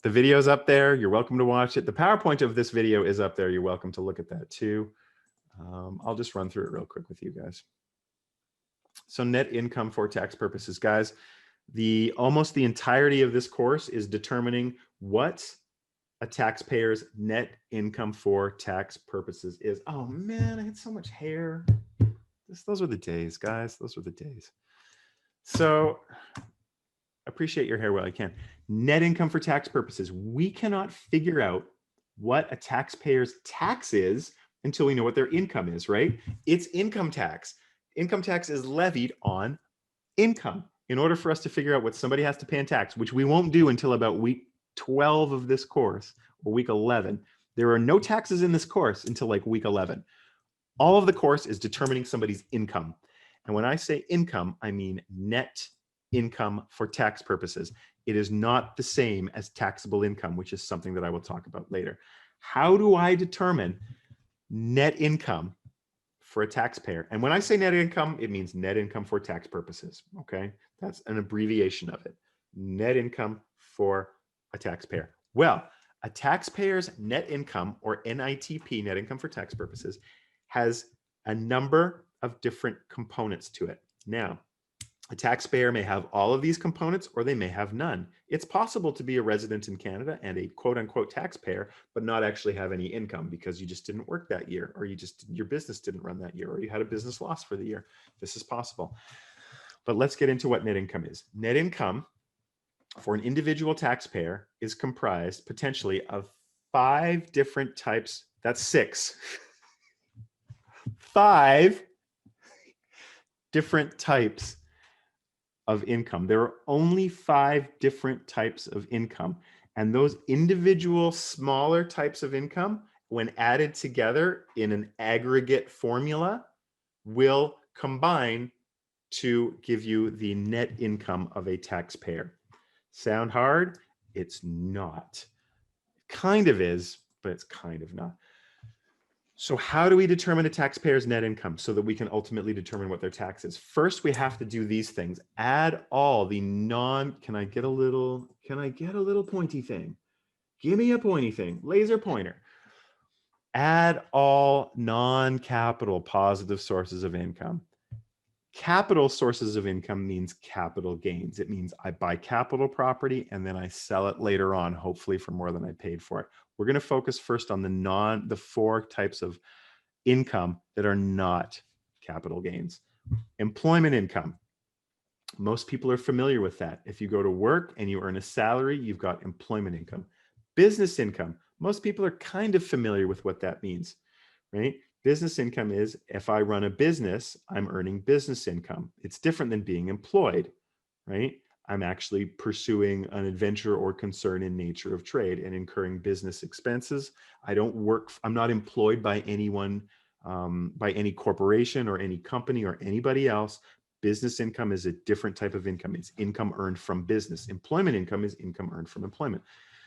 The video's up there. You're welcome to watch it. The PowerPoint of this video is up there. You're welcome to look at that too. I'll just run through it real quick with you guys. So net income for tax purposes, guys. Almost the entirety of this course is determining what a taxpayer's net income for tax purposes is. Oh man, I had so much hair. Those were the days, guys. Those were the days. So appreciate your hair while I can. Net income for tax purposes. We cannot figure out what a taxpayer's tax is until we know what their income is, right? It's income tax. Income tax is levied on income. In order for us to figure out what somebody has to pay in tax, which we won't do until about week 12 of this course or week 11, there are no taxes in this course until like week 11. All of the course is determining somebody's income. And when I say income, I mean net income for tax purposes. It is not the same as taxable income, which is something that I will talk about later. How do I determine net income for a taxpayer? And when I say net income, it means net income for tax purposes, okay? That's an abbreviation of it. Net income for a taxpayer. Well, a taxpayer's net income, or NITP, net income for tax purposes, has a number of different components to it. Now, a taxpayer may have all of these components or they may have none. It's possible to be a resident in Canada and a quote unquote taxpayer, but not actually have any income because you just didn't work that year, or your business didn't run that year, or you had a business loss for the year. This is possible. But let's get into what net income is. Net income for an individual taxpayer is comprised potentially of 5 different types. That's 6. 5 different types of income. There are only 5 different types of income. And those individual smaller types of income, when added together in an aggregate formula, will combine to give you the net income of a taxpayer. Sound hard? It's not. Kind of is, but it's kind of not. So how do we determine a taxpayer's net income so that we can ultimately determine what their tax is? First, we have to do these things. Add all the can I get a little pointy thing? Give me a pointy thing, laser pointer. Add all non-capital positive sources of income. Capital sources of income means capital gains. It means I buy capital property and then I sell it later on, hopefully for more than I paid for it. We're going to focus first on the 4 types of income that are not capital gains. Employment income. Most people are familiar with that. If you go to work and you earn a salary, you've got employment income. Business income. Most people are kind of familiar with what that means, right? Business income is if I run a business, I'm earning business income. It's different than being employed, right? I'm actually pursuing an adventure or concern in nature of trade and incurring business expenses. I'm not employed by anyone, by any corporation or any company or anybody else. Business income is a different type of income. It's income earned from business. Employment income is income earned from employment.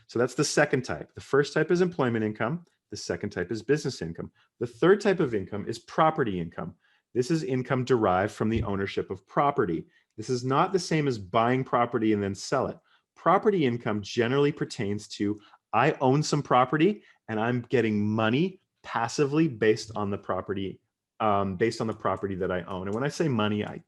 So that's the second type. The first type is employment income. The second type is business income. The third type of income is property income. This is income derived from the ownership of property. This is not the same as buying property and then sell it. Property income generally pertains to I own some property and I'm getting money passively based on the property that I own. And when I say money, I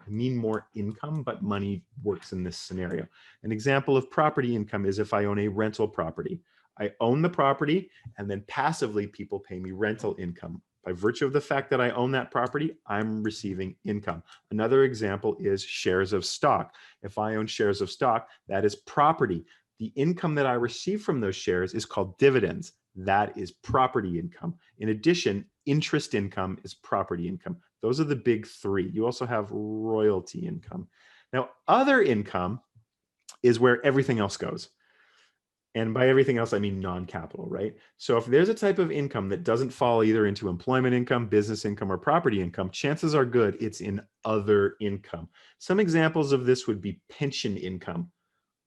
mean more income, but money works in this scenario. An example of property income is if I own a rental property. I own the property and then passively people pay me rental income. By virtue of the fact that I own that property, I'm receiving income. Another example is shares of stock. If I own shares of stock, that is property. The income that I receive from those shares is called dividends. That is property income. In addition, interest income is property income. Those are the big 3. You also have royalty income. Now, other income is where everything else goes. And by everything else, I mean non-capital, right? So if there's a type of income that doesn't fall either into employment income, business income, or property income, chances are good it's in other income. Some examples of this would be pension income,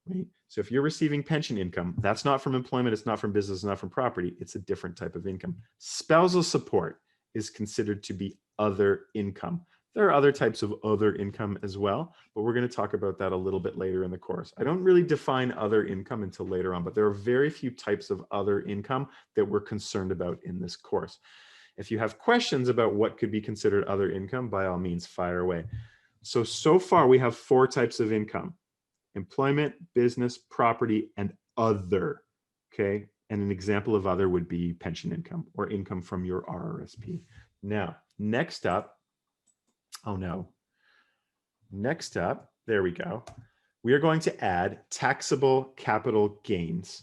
right? So if you're receiving pension income, that's not from employment, it's not from business, it's not from property, it's a different type of income. Spousal support is considered to be other income. There are other types of other income as well, but we're going to talk about that a little bit later in the course. I don't really define other income until later on, but there are very few types of other income that we're concerned about in this course. If you have questions about what could be considered other income, by all means, fire away. So far we have 4 types of income: employment, business, property, and other, okay? And an example of other would be pension income or income from your RRSP. Now, next up, there we go. We are going to add taxable capital gains,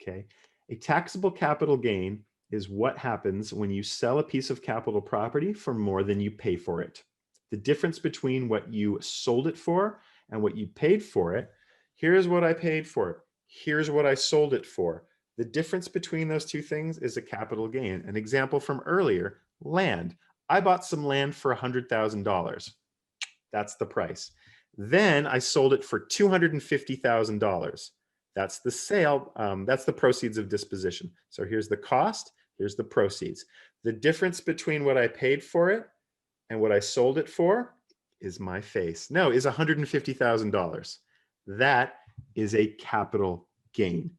okay? A taxable capital gain is what happens when you sell a piece of capital property for more than you pay for it. The difference between what you sold it for and what you paid for it. Here's what I paid for it. Here's what I sold it for. The difference between those two things is a capital gain. An example from earlier, land. I bought some land for $100,000. That's the price. Then I sold it for $250,000. That's the sale. That's the proceeds of disposition. So here's the cost. Here's the proceeds. The difference between what I paid for it and what I sold it for is my face. No, is $150,000. That is a capital gain.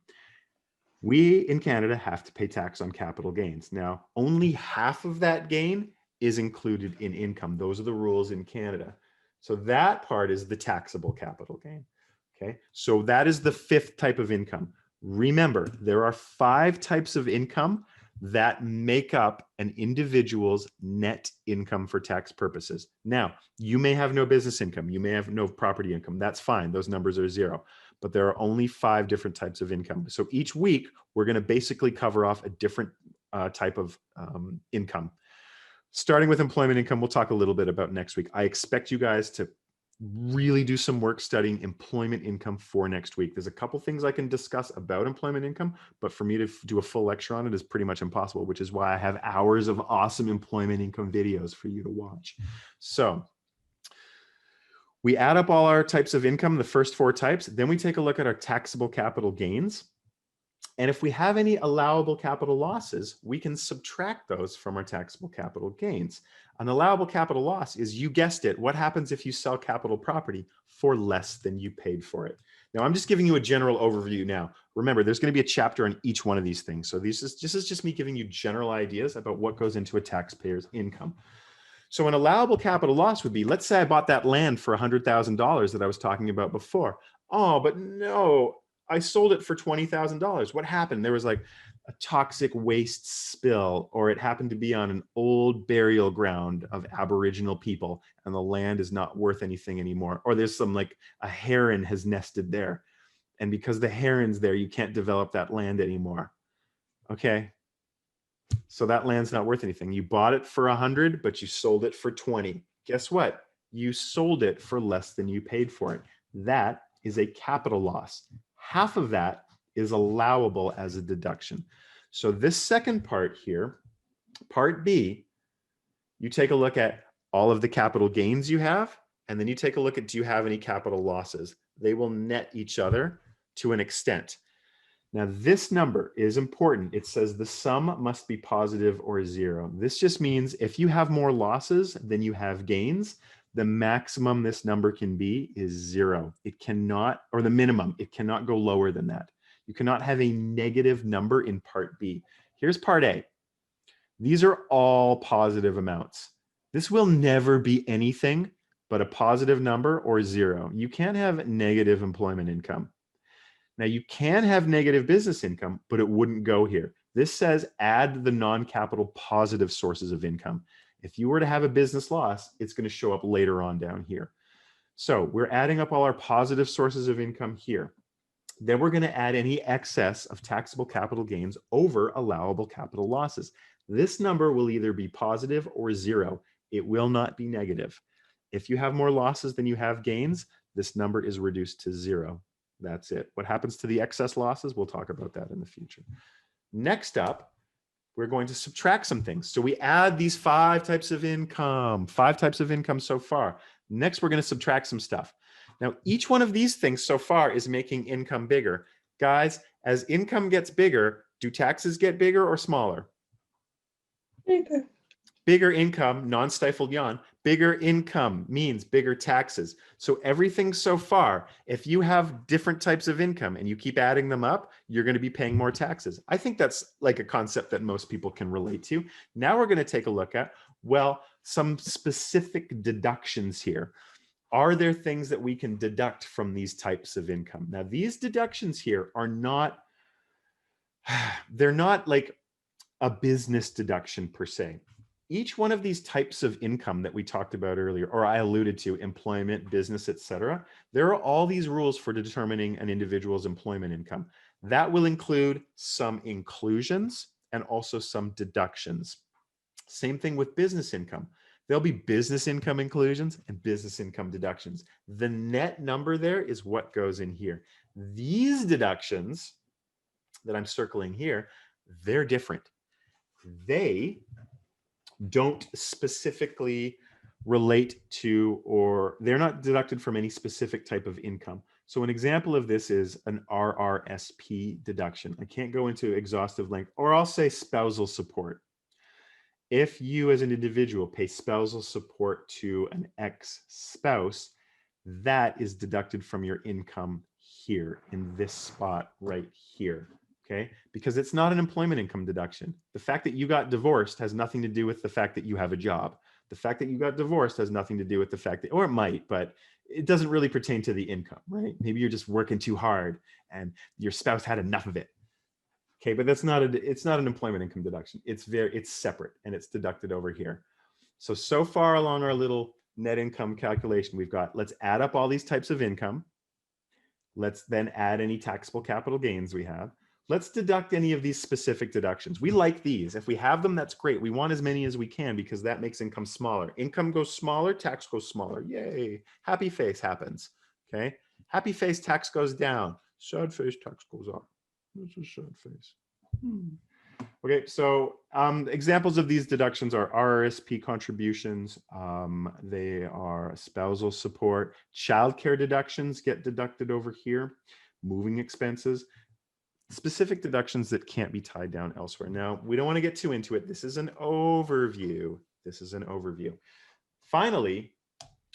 We in Canada have to pay tax on capital gains. Now, only half of that gain is included in income. Those are the rules in Canada. So that part is the taxable capital gain. Okay, so that is the fifth type of income. Remember, there are 5 types of income that make up an individual's net income for tax purposes. Now, you may have no business income. You may have no property income. That's fine. Those numbers are 0. But there are only 5 different types of income. So each week, we're going to basically cover off a different type of income. Starting with employment income, we'll talk a little bit about next week. I expect you guys to really do some work studying employment income for next week. There's a couple things I can discuss about employment income, but for me to do a full lecture on it is pretty much impossible, which is why I have hours of awesome employment income videos for you to watch. So we add up all our types of income, the first 4 types, then we take a look at our taxable capital gains. And if we have any allowable capital losses, we can subtract those from our taxable capital gains. An allowable capital loss is, you guessed it, what happens if you sell capital property for less than you paid for it? Now, I'm just giving you a general overview now. Remember, there's going to be a chapter on each one of these things. So this is just me giving you general ideas about what goes into a taxpayer's income. So an allowable capital loss would be, let's say I bought that land for $100,000 that I was talking about before. Oh, but no, I sold it for $20,000. What happened? There was like a toxic waste spill, or it happened to be on an old burial ground of Aboriginal people and the land is not worth anything anymore. Or there's some, like, a heron has nested there. And because the heron's there, you can't develop that land anymore. Okay. So that land's not worth anything. You bought it for 100, but you sold it for 20. Guess what? You sold it for less than you paid for it. That is a capital loss. Half of that is allowable as a deduction. So this second part here, part B, you take a look at all of the capital gains you have, and then you take a look at, do you have any capital losses? They will net each other to an extent. Now, this number is important. It says the sum must be positive or 0. This just means if you have more losses than you have gains, the maximum this number can be is 0. It cannot, or the minimum, it cannot go lower than that. You cannot have a negative number in part B. Here's part A. These are all positive amounts. This will never be anything but a positive number or 0. You can't have negative employment income. Now, you can have negative business income, but it wouldn't go here. This says add the non-capital positive sources of income. If you were to have a business loss, it's going to show up later on down here. So we're adding up all our positive sources of income here. Then we're going to add any excess of taxable capital gains over allowable capital losses. This number will either be positive or 0. It will not be negative. If you have more losses than you have gains, this number is reduced to 0. That's it. What happens to the excess losses? We'll talk about that in the future. Next up, we're going to subtract some things. So we add these 5 types of income, 5 types of income so far. Next, we're going to subtract some stuff. Now, each one of these things so far is making income bigger. Guys, as income gets bigger, do taxes get bigger or smaller? Bigger. Bigger income, non-stifled yawn, bigger income means bigger taxes. So everything so far, if you have different types of income and you keep adding them up, you're going to be paying more taxes. I think that's like a concept that most people can relate to. Now we're going to take a look at, well, some specific deductions here. Are there things that we can deduct from these types of income? Now, these deductions here are not, they're not like a business deduction per se. Each one of these types of income that we talked about earlier, or I alluded to, employment, business, etc., there are all these rules for determining an individual's employment income. That will include some inclusions and also some deductions. Same thing with business income. There'll be business income inclusions and business income deductions. The net number there is what goes in here. These deductions that I'm circling here, they're different. They don't specifically relate to, or they're not deducted from any specific type of income. So an example of this is an RRSP deduction. I can't go into exhaustive length, or I'll say spousal support. If you as an individual pay spousal support to an ex-spouse, that is deducted from your income here in this spot right here, okay? Because it's not an employment income deduction. The fact that you got divorced has nothing to do with the fact that you have a job. The fact that you got divorced has nothing to do with the fact that, or it might, but it doesn't really pertain to the income, right? Maybe you're just working too hard and your spouse had enough of it. Okay, but it's not an employment income deduction. It's separate and it's deducted over here. So far along our little net income calculation, we've got, let's add up all these types of income. Let's then add any taxable capital gains we have. Let's deduct any of these specific deductions. We like these. If we have them, that's great. We want as many as we can because that makes income smaller. Income goes smaller, tax goes smaller. Yay. Happy face happens. Okay. Happy face, tax goes down. Sad face, tax goes up. That's a sad face. Okay, so examples of these deductions are RRSP contributions. They are spousal support. Childcare deductions get deducted over here. Moving expenses. Specific deductions that can't be tied down elsewhere. Now, we don't want to get too into it. This is an overview. This is an overview. Finally,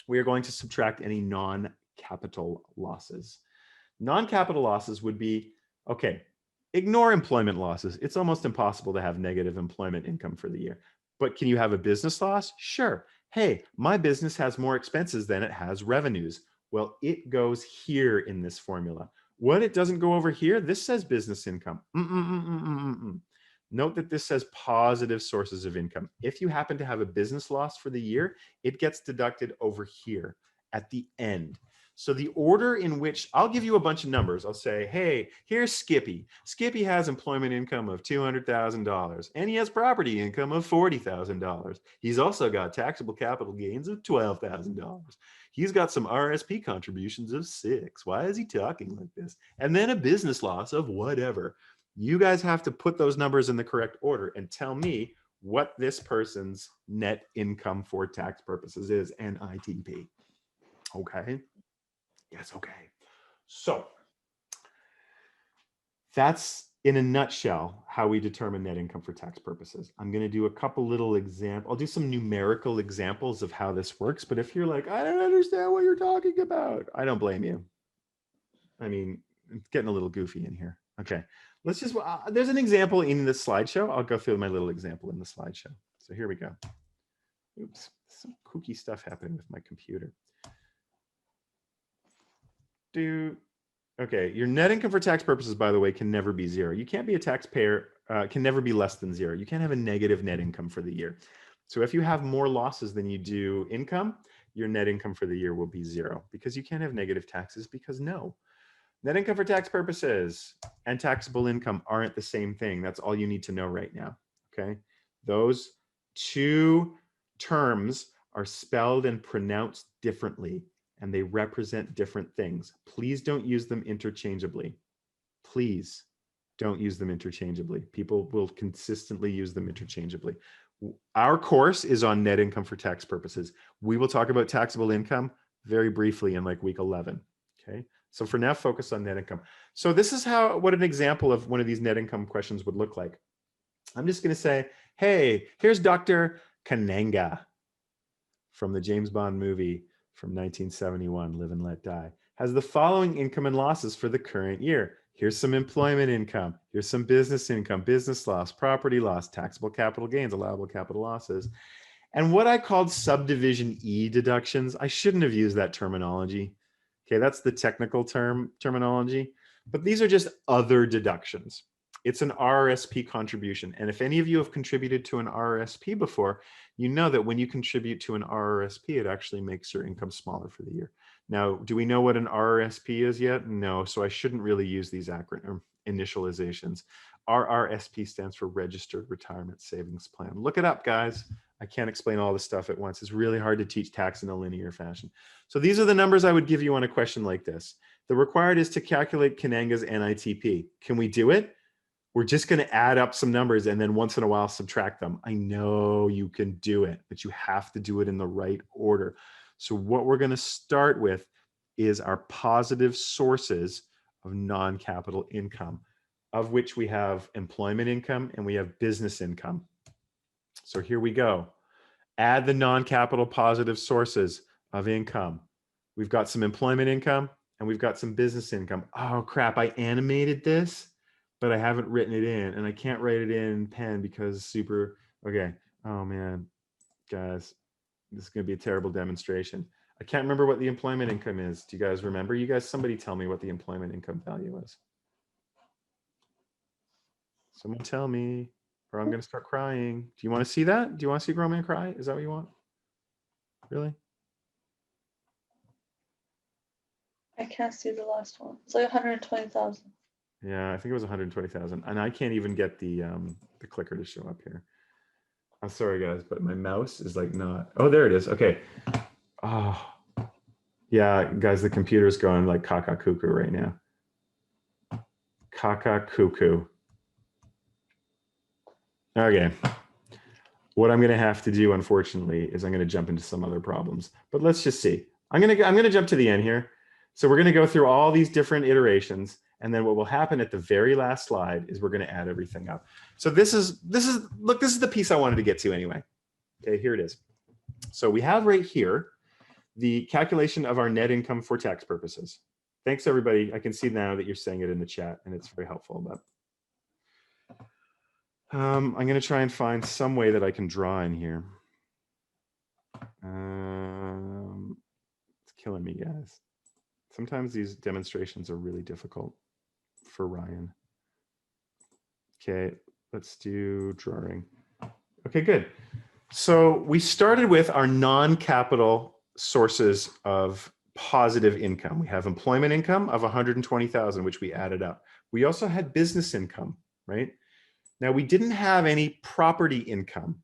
we are going to subtract any non-capital losses. Non-capital losses would be, okay, ignore employment losses. It's almost impossible to have negative employment income for the year. But can you have a business loss? Sure. Hey, my business has more expenses than it has revenues. Well, it goes here in this formula. What it doesn't go over here, this says business income. Note that this says positive sources of income. If you happen to have a business loss for the year, it gets deducted over here at the end. So the order in which, I'll give you a bunch of numbers. I'll say, hey, here's Skippy. Skippy has employment income of $200,000 and he has property income of $40,000. He's also got taxable capital gains of $12,000. He's got some RSP contributions of $6,000. Why is he talking like this? And then a business loss of whatever. You guys have to put those numbers in the correct order and tell me what this person's net income for tax purposes is, NITP. Okay. Yes, okay. So that's in a nutshell how we determine net income for tax purposes. I'm going to do a couple little examples. I'll do some numerical examples of how this works. But if you're like, I don't understand what you're talking about, I don't blame you. I mean, it's getting a little goofy in here. Okay, let's just, there's an example in the slideshow. I'll go through my little example in the slideshow. So here we go. Oops, some kooky stuff happening with my computer. Okay, your net income for tax purposes, by the way, can never be zero. You can't be a taxpayer, can never be less than zero. You can't have a negative net income for the year. So if you have more losses than you do income, your net income for the year will be zero because you can't have negative taxes because no. Net income for tax purposes and taxable income aren't the same thing. That's all you need to know right now, okay? Those two terms are spelled and pronounced differently, and they represent different things. Please don't use them interchangeably. Please don't use them interchangeably. People will consistently use them interchangeably. Our course is on net income for tax purposes. We will talk about taxable income very briefly in like week 11, okay? So for now, focus on net income. So this is what an example of one of these net income questions would look like. I'm just gonna say, hey, here's Dr. Kananga from the James Bond movie from 1971, Live and Let Die, has the following income and losses for the current year. Here's some employment income. Here's some business income, business loss, property loss, taxable capital gains, allowable capital losses. And what I called subdivision E deductions, I shouldn't have used that terminology. Okay, that's the technical terminology, but these are just other deductions. It's an RRSP contribution. And if any of you have contributed to an RRSP before, you know that when you contribute to an RRSP, it actually makes your income smaller for the year. Now, do we know what an RRSP is yet? No, so I shouldn't really use these initializations. RRSP stands for Registered Retirement Savings Plan. Look it up, guys. I can't explain all this stuff at once. It's really hard to teach tax in a linear fashion. So these are the numbers I would give you on a question like this. The required is to calculate Kananga's NITP. Can we do it? We're just going to add up some numbers and then once in a while subtract them. I know you can do it, but you have to do it in the right order. So what we're going to start with is our positive sources of non-capital income, of which we have employment income and we have business income. So here we go. Add the non-capital positive sources of income. We've got some employment income and we've got some business income. Oh crap, I animated this, but I haven't written it in and I can't write it in pen because super, okay. Oh man, guys, this is gonna be a terrible demonstration. I can't remember what the employment income is. Do you guys remember? You guys, somebody tell me what the employment income value is. Someone tell me, or I'm gonna start crying. Do you wanna see that? Do you wanna see a grown man cry? Is that what you want? Really? I can't see the last one. It's like 120,000. Yeah, I think it was 120,000, and I can't even get the clicker to show up here. I'm sorry, guys, but my mouse is like not. Oh, there it is. Okay. Oh, yeah, guys, the computer's going like caca cuckoo right now. Caca cuckoo. Okay. What I'm going to have to do, unfortunately, is I'm going to jump into some other problems. But let's just see. I'm going to jump to the end here. So we're going to go through all these different iterations. And then what will happen at the very last slide is we're going to add everything up. So this is the piece I wanted to get to anyway. Okay, here it is. So we have right here the calculation of our net income for tax purposes. Thanks, everybody. I can see now that you're saying it in the chat, and it's very helpful. But I'm going to try and find some way that I can draw in here. It's killing me, guys. Sometimes these demonstrations are really difficult for Ryan. Okay, let's do drawing. Okay, good. So we started with our non-capital sources of positive income. We have employment income of 120,000, which we added up. We also had business income, right? Now we didn't have any property income,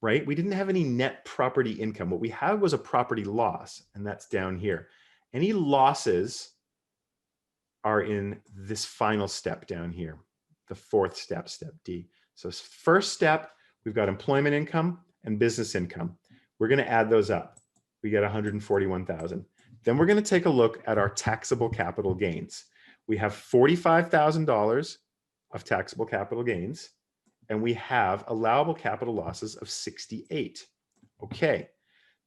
right? We didn't have any net property income. What we had was a property loss, and that's down here. Any losses are in this final step down here, the fourth step, step D. So first step, we've got employment income and business income. We're going to add those up. We get 141,000. Then we're going to take a look at our taxable capital gains. We have $45,000 of taxable capital gains, and we have allowable capital losses of 68. Okay.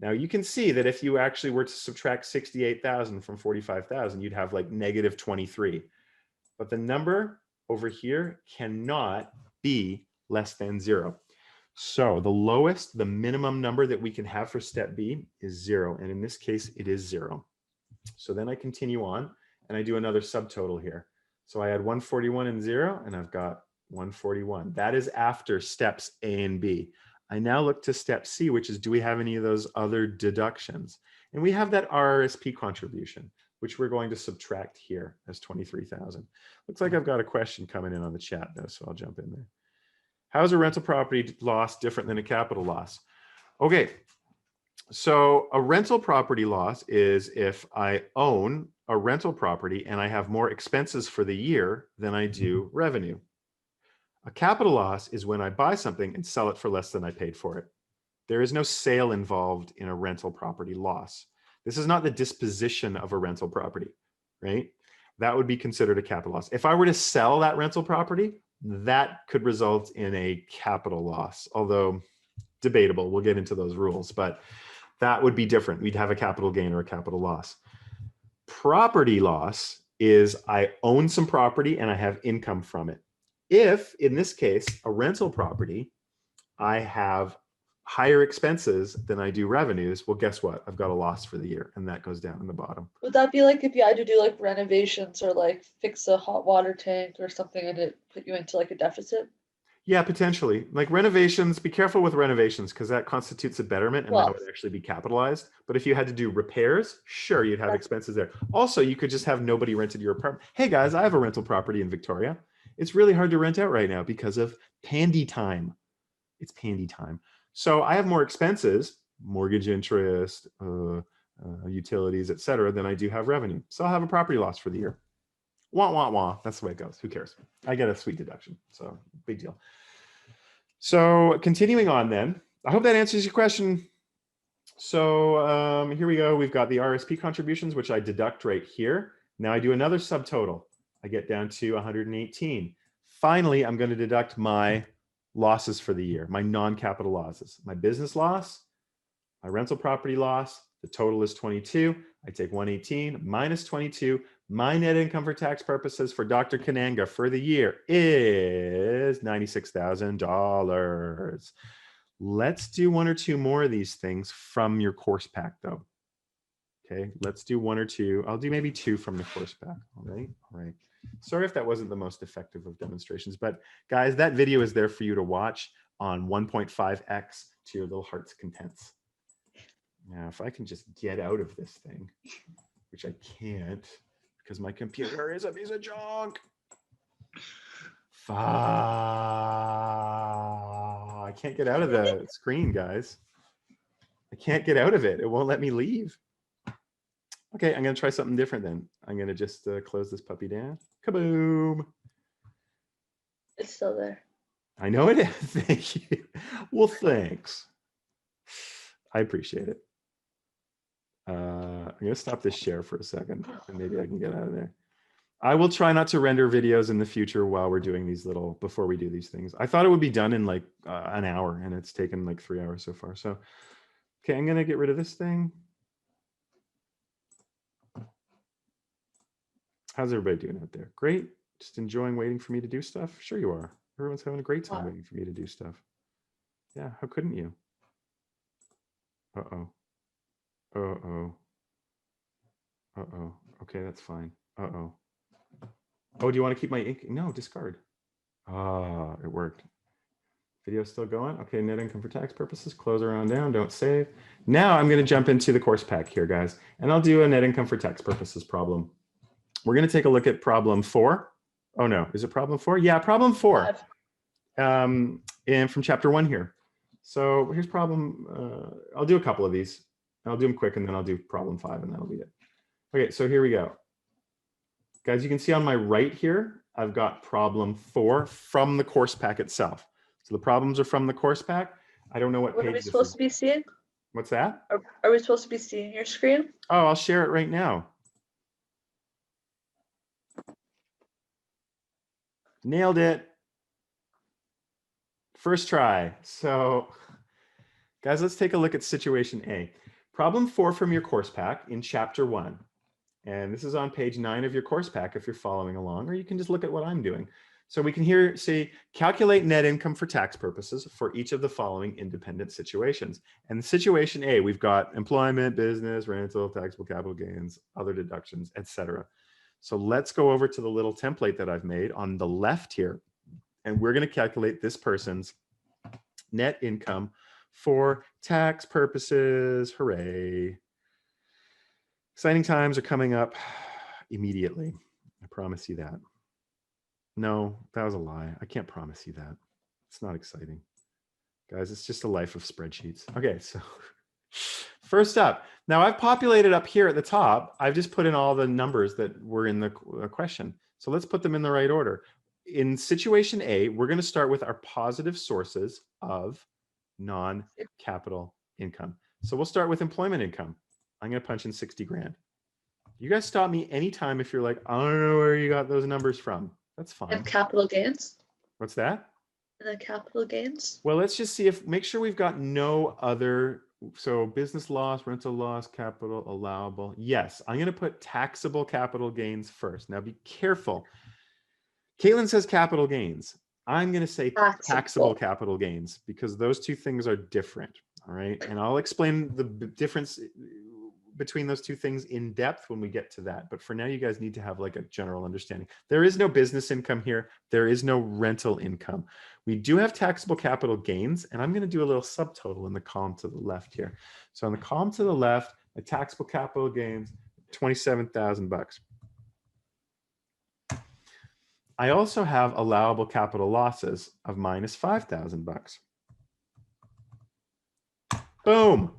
Now you can see that if you actually were to subtract 68,000 from 45,000, you'd have like negative 23. But the number over here cannot be less than 0. So the lowest, the minimum number that we can have for step B is 0. And in this case, it is 0. So then I continue on and I do another subtotal here. So I add 141 and 0, and I've got 141. That is after steps A and B. I now look to step C, which is, do we have any of those other deductions? And we have that RRSP contribution, which we're going to subtract here as 23,000. Looks like I've got a question coming in on the chat though, so I'll jump in there. How is a rental property loss different than a capital loss? Okay, so a rental property loss is if I own a rental property and I have more expenses for the year than I do revenue. A capital loss is when I buy something and sell it for less than I paid for it. There is no sale involved in a rental property loss. This is not the disposition of a rental property, right? That would be considered a capital loss. If I were to sell that rental property, that could result in a capital loss, although debatable. We'll get into those rules, but that would be different. We'd have a capital gain or a capital loss. Property loss is I own some property and I have income from it. If, in this case, a rental property, I have higher expenses than I do revenues, well, guess what? I've got a loss for the year, and that goes down in the bottom. Would that be like if you had to do like renovations or like fix a hot water tank or something and it put you into like a deficit? Yeah, potentially. Like renovations, be careful with renovations because that constitutes a betterment and that would actually be capitalized. But if you had to do repairs, sure, you'd have expenses there. Also, you could just have nobody rented your apartment. Hey guys, I have a rental property in Victoria. It's really hard to rent out right now because of pandy time. It's pandy time. So I have more expenses, mortgage interest, utilities, etc., than I do have revenue. So I'll have a property loss for the year. Wah, wah, wah. That's the way it goes. Who cares? I get a sweet deduction. So big deal. So continuing on then, I hope that answers your question. So here we go. We've got the RSP contributions, which I deduct right here. Now I do another subtotal. I get down to 118. Finally, I'm going to deduct my losses for the year, my non-capital losses, my business loss, my rental property loss. The total is 22. I take 118 minus 22. My net income for tax purposes for Dr. Kananga for the year is $96,000. Let's do one or two more of these things from your course pack though. Okay, let's do one or two. I'll do maybe two from the course pack. All right, all right. Sorry if that wasn't the most effective of demonstrations, but guys, that video is there for you to watch on 1.5x to your little heart's contents. Now, if I can just get out of this thing, which I can't because my computer is a piece of junk. I can't get out of the screen, guys. I can't get out of it. It won't let me leave. Okay, I'm going to try something different then. I'm going to just close this puppy down. Kaboom. It's still there. I know it is. Thank you. Well, thanks. I appreciate it. I'm going to stop this share for a second and maybe I can get out of there. I will try not to render videos in the future while we're doing these before we do these things. I thought it would be done in like an hour and it's taken like 3 hours so far. So, okay, I'm going to get rid of this thing. How's everybody doing out there? Great. Just enjoying waiting for me to do stuff? Sure you are. Everyone's having a great time waiting for me to do stuff. Yeah, how couldn't you? Uh-oh. Uh-oh. Uh-oh. Okay, that's fine. Uh-oh. Oh, do you want to keep my ink? No, discard. Ah, it worked. Video still going? Okay, net income for tax purposes. Close around down, don't save. Now I'm going to jump into the course pack here, guys, and I'll do a net income for tax purposes problem. We're going to take a look at problem 4. Oh no, is it problem 4? Yeah, problem 4. And from chapter 1 here. So here's problem, I'll do a couple of these. I'll do them quick and then I'll do problem 5 and that'll be it. Okay, so here we go. Guys, you can see on my right here, I've got problem 4 from the course pack itself. So the problems are from the course pack. I don't know what page are we supposed to be seeing? What's that? Are we supposed to be seeing your screen? Oh, I'll share it right now. Nailed it. First try. So guys, let's take a look at situation A. Problem 4 from your course pack in chapter 1. And this is on page 9 of your course pack if you're following along, or you can just look at what I'm doing. So we can here say, calculate net income for tax purposes for each of the following independent situations. And situation A, we've got employment, business, rental, taxable capital gains, other deductions, etc. So let's go over to the little template that I've made on the left here. And we're going to calculate this person's net income for tax purposes. Hooray. Exciting times are coming up immediately. I promise you that. No, that was a lie. I can't promise you that. It's not exciting. Guys, it's just a life of spreadsheets. Okay, so first up. Now I've populated up here at the top. I've just put in all the numbers that were in the question. So let's put them in the right order. In situation A, we're going to start with our positive sources of non-capital income. So we'll start with employment income. I'm going to punch in 60 grand. You guys stop me anytime if you're like, I don't know where you got those numbers from. That's fine. And capital gains? What's that? And then capital gains? Well, let's just see make sure we've got no other. So business loss, rental loss, capital allowable. Yes, I'm going to put taxable capital gains first. Now be careful. Caitlin says capital gains. I'm going to say taxable capital gains because those two things are different. All right. And I'll explain the difference between those two things in depth when we get to that. But for now, you guys need to have like a general understanding. There is no business income here. There is no rental income. We do have taxable capital gains, and I'm going to do a little subtotal in the column to the left here. So on the column to the left, the taxable capital gains, $27,000. I also have allowable capital losses of minus $5,000. Boom.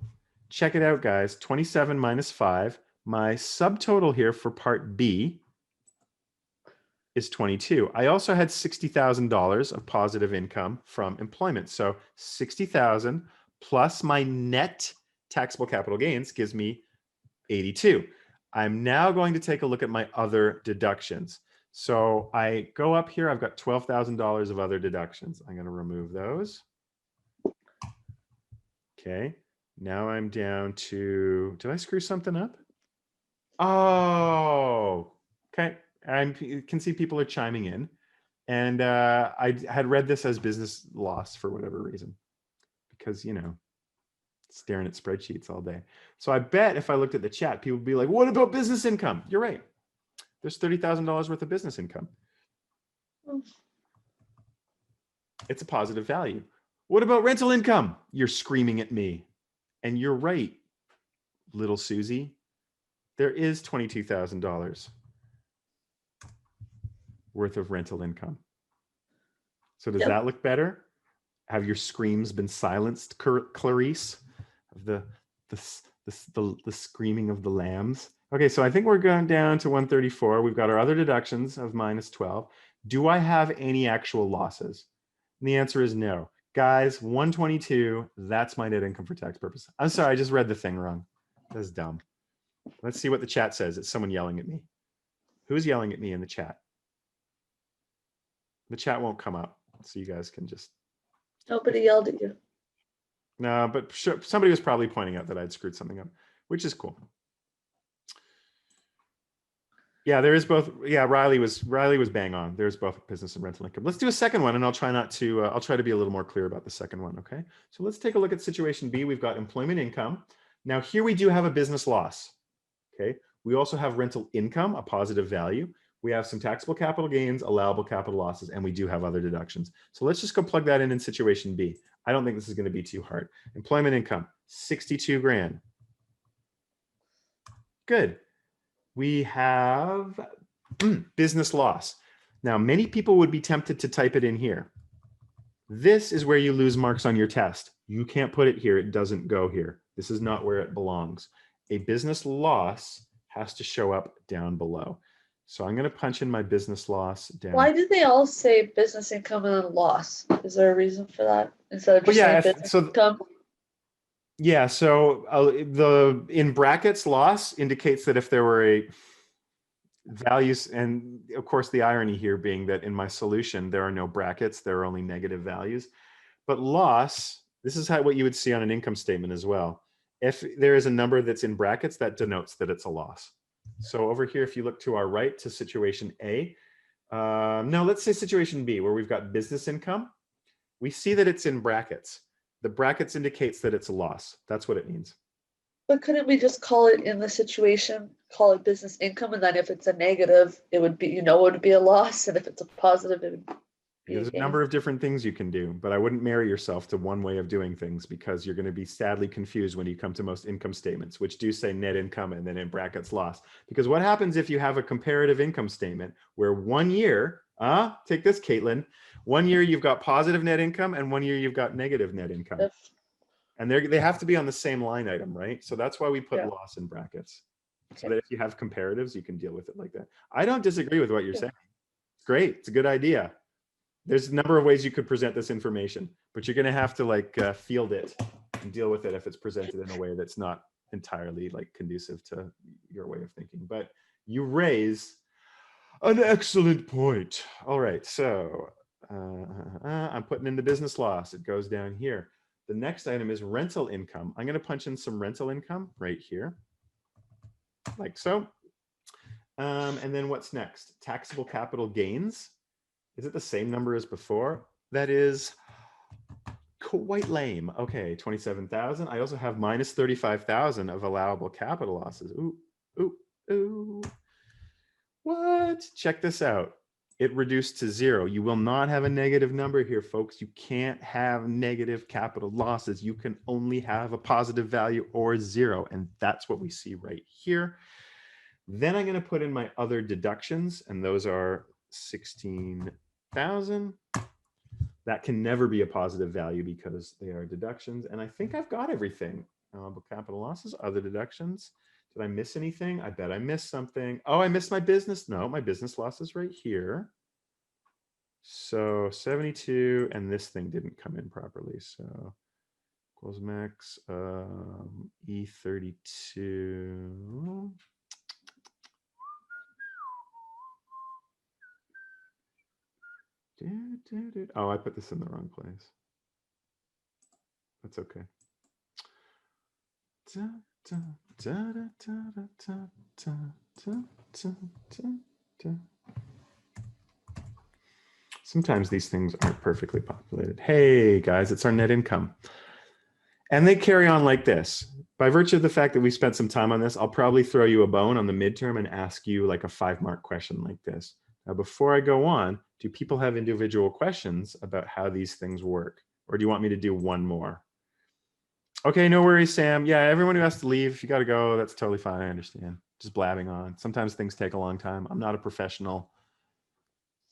Check it out, guys. 27 minus 5. My subtotal here for part B is 22. I also had $60,000 of positive income from employment. So 60,000 plus my net taxable capital gains gives me 82. I'm now going to take a look at my other deductions. So I go up here, I've got $12,000 of other deductions. I'm going to remove those. Okay, now I'm down to, did I screw something up? Oh, okay. You can see people are chiming in. And I had read this as business loss for whatever reason, because, you know, staring at spreadsheets all day. So I bet if I looked at the chat, people would be like, what about business income? You're right. There's $30,000 worth of business income. It's a positive value. What about rental income? You're screaming at me. And you're right, little Susie. There is $22,000 worth of rental income. So does that look better? Have your screams been silenced, Clarice? Of the screaming of the lambs. Okay, so I think we're going down to 134. We've got our other deductions of minus 12. Do I have any actual losses? And the answer is no. Guys, 122, that's my net income for tax purposes. I'm sorry, I just read the thing wrong. That's dumb. Let's see what the chat says. It's someone yelling at me. Who's yelling at me in the chat? The chat won't come up, so you guys can just... Nobody yelled at you. No, but somebody was probably pointing out that I'd screwed something up, which is cool. Yeah, there is both. Yeah, Riley was bang on. There's both business and rental income. Let's do a second one, and I'll try to be a little more clear about the second one. Okay, so let's take a look at situation B. We've got employment income. Now here we do have a business loss. Okay, we also have rental income, a positive value. We have some taxable capital gains, allowable capital losses, and we do have other deductions. So let's just go plug that in situation B. I don't think this is going to be too hard. Employment income, 62 grand. Good. We have business loss. Now, many people would be tempted to type it in here. This is where you lose marks on your test. You can't put it here. It doesn't go here. This is not where it belongs. A business loss has to show up down below. So I'm going to punch in my business loss down. Why do they all say business income and then loss? Is there a reason for that instead of just saying business income? Yeah, so the in brackets loss indicates that if there were a values, and of course the irony here being that in my solution there are no brackets, there are only negative values. But loss, this is what you would see on an income statement as well. If there is a number that's in brackets, that denotes that it's a loss. So over here, if you look to our right to situation A, no, let's say situation B, where we've got business income, we see that it's in brackets. The brackets indicates that it's a loss. That's what it means. But couldn't we just call it in the situation, call it business income, and then if it's a negative, it would be, it would be a loss, and if it's a positive, it would be There's a number of different things you can do, but I wouldn't marry yourself to one way of doing things, because you're going to be sadly confused when you come to most income statements, which do say net income and then in brackets loss. Because what happens if you have a comparative income statement where 1 year, take this, Caitlin, 1 year you've got positive net income and 1 year you've got negative net income. And they have to be on the same line item, right? So that's why we put loss in brackets. So that if you have comparatives, you can deal with it like that. I don't disagree with what you're saying. It's great. It's a good idea. There's a number of ways you could present this information, but you're going to have to field it and deal with it if it's presented in a way that's not entirely conducive to your way of thinking. But you raise an excellent point. All right, so I'm putting in the business loss. It goes down here. The next item is rental income. I'm going to punch in some rental income right here, like so. And then what's next? Taxable capital gains. Is it the same number as before? That is quite lame. Okay, 27,000. I also have minus 35,000 of allowable capital losses. Ooh, ooh, ooh. What? Check this out. It reduced to 0. You will not have a negative number here, folks. You can't have negative capital losses. You can only have a positive value or 0. And that's what we see right here. Then I'm going to put in my other deductions, and those are 16,000. That can never be a positive value because they are deductions. And I think I've got everything. Allowable capital losses, other deductions. Did I miss anything? I bet I missed something. Oh, I missed my business. No, my business loss is right here. So 72, and this thing didn't come in properly. So equals max E32. Oh, I put this in the wrong place. That's okay. Sometimes these things aren't perfectly populated. Hey guys, it's our net income. And they carry on like this. By virtue of the fact that we spent some time on this, I'll probably throw you a bone on the midterm and ask you like a 5-mark question like this. Now, before I go on, do people have individual questions about how these things work? Or do you want me to do one more? Okay, no worries, Sam. Yeah, everyone who has to leave, if you got to go, that's totally fine. I understand. Just blabbing on. Sometimes things take a long time. I'm not a professional.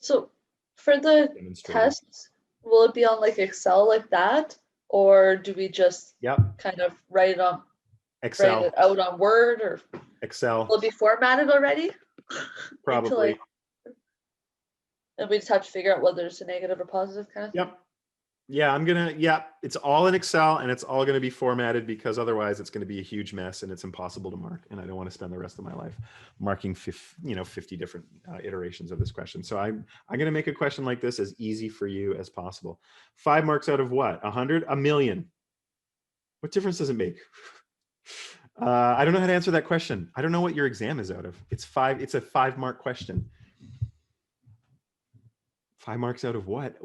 So for the Demonstrator. tests, will it be on like Excel like that? Or do we just kind of write it out on Word, or Excel. will it be formatted already? Probably. And we just have to figure out whether it's a negative or positive kind of thing? Yep. Yeah, it's all in Excel and it's all going to be formatted because otherwise it's going to be a huge mess and it's impossible to mark. And I don't want to spend the rest of my life marking 50 different iterations of this question. So I'm going to make a question like this as easy for you as possible. 5 marks out of what? 100? A million? What difference does it make? I don't know how to answer that question. I don't know what your exam is out of. It's a 5-mark question. 5 marks out of what?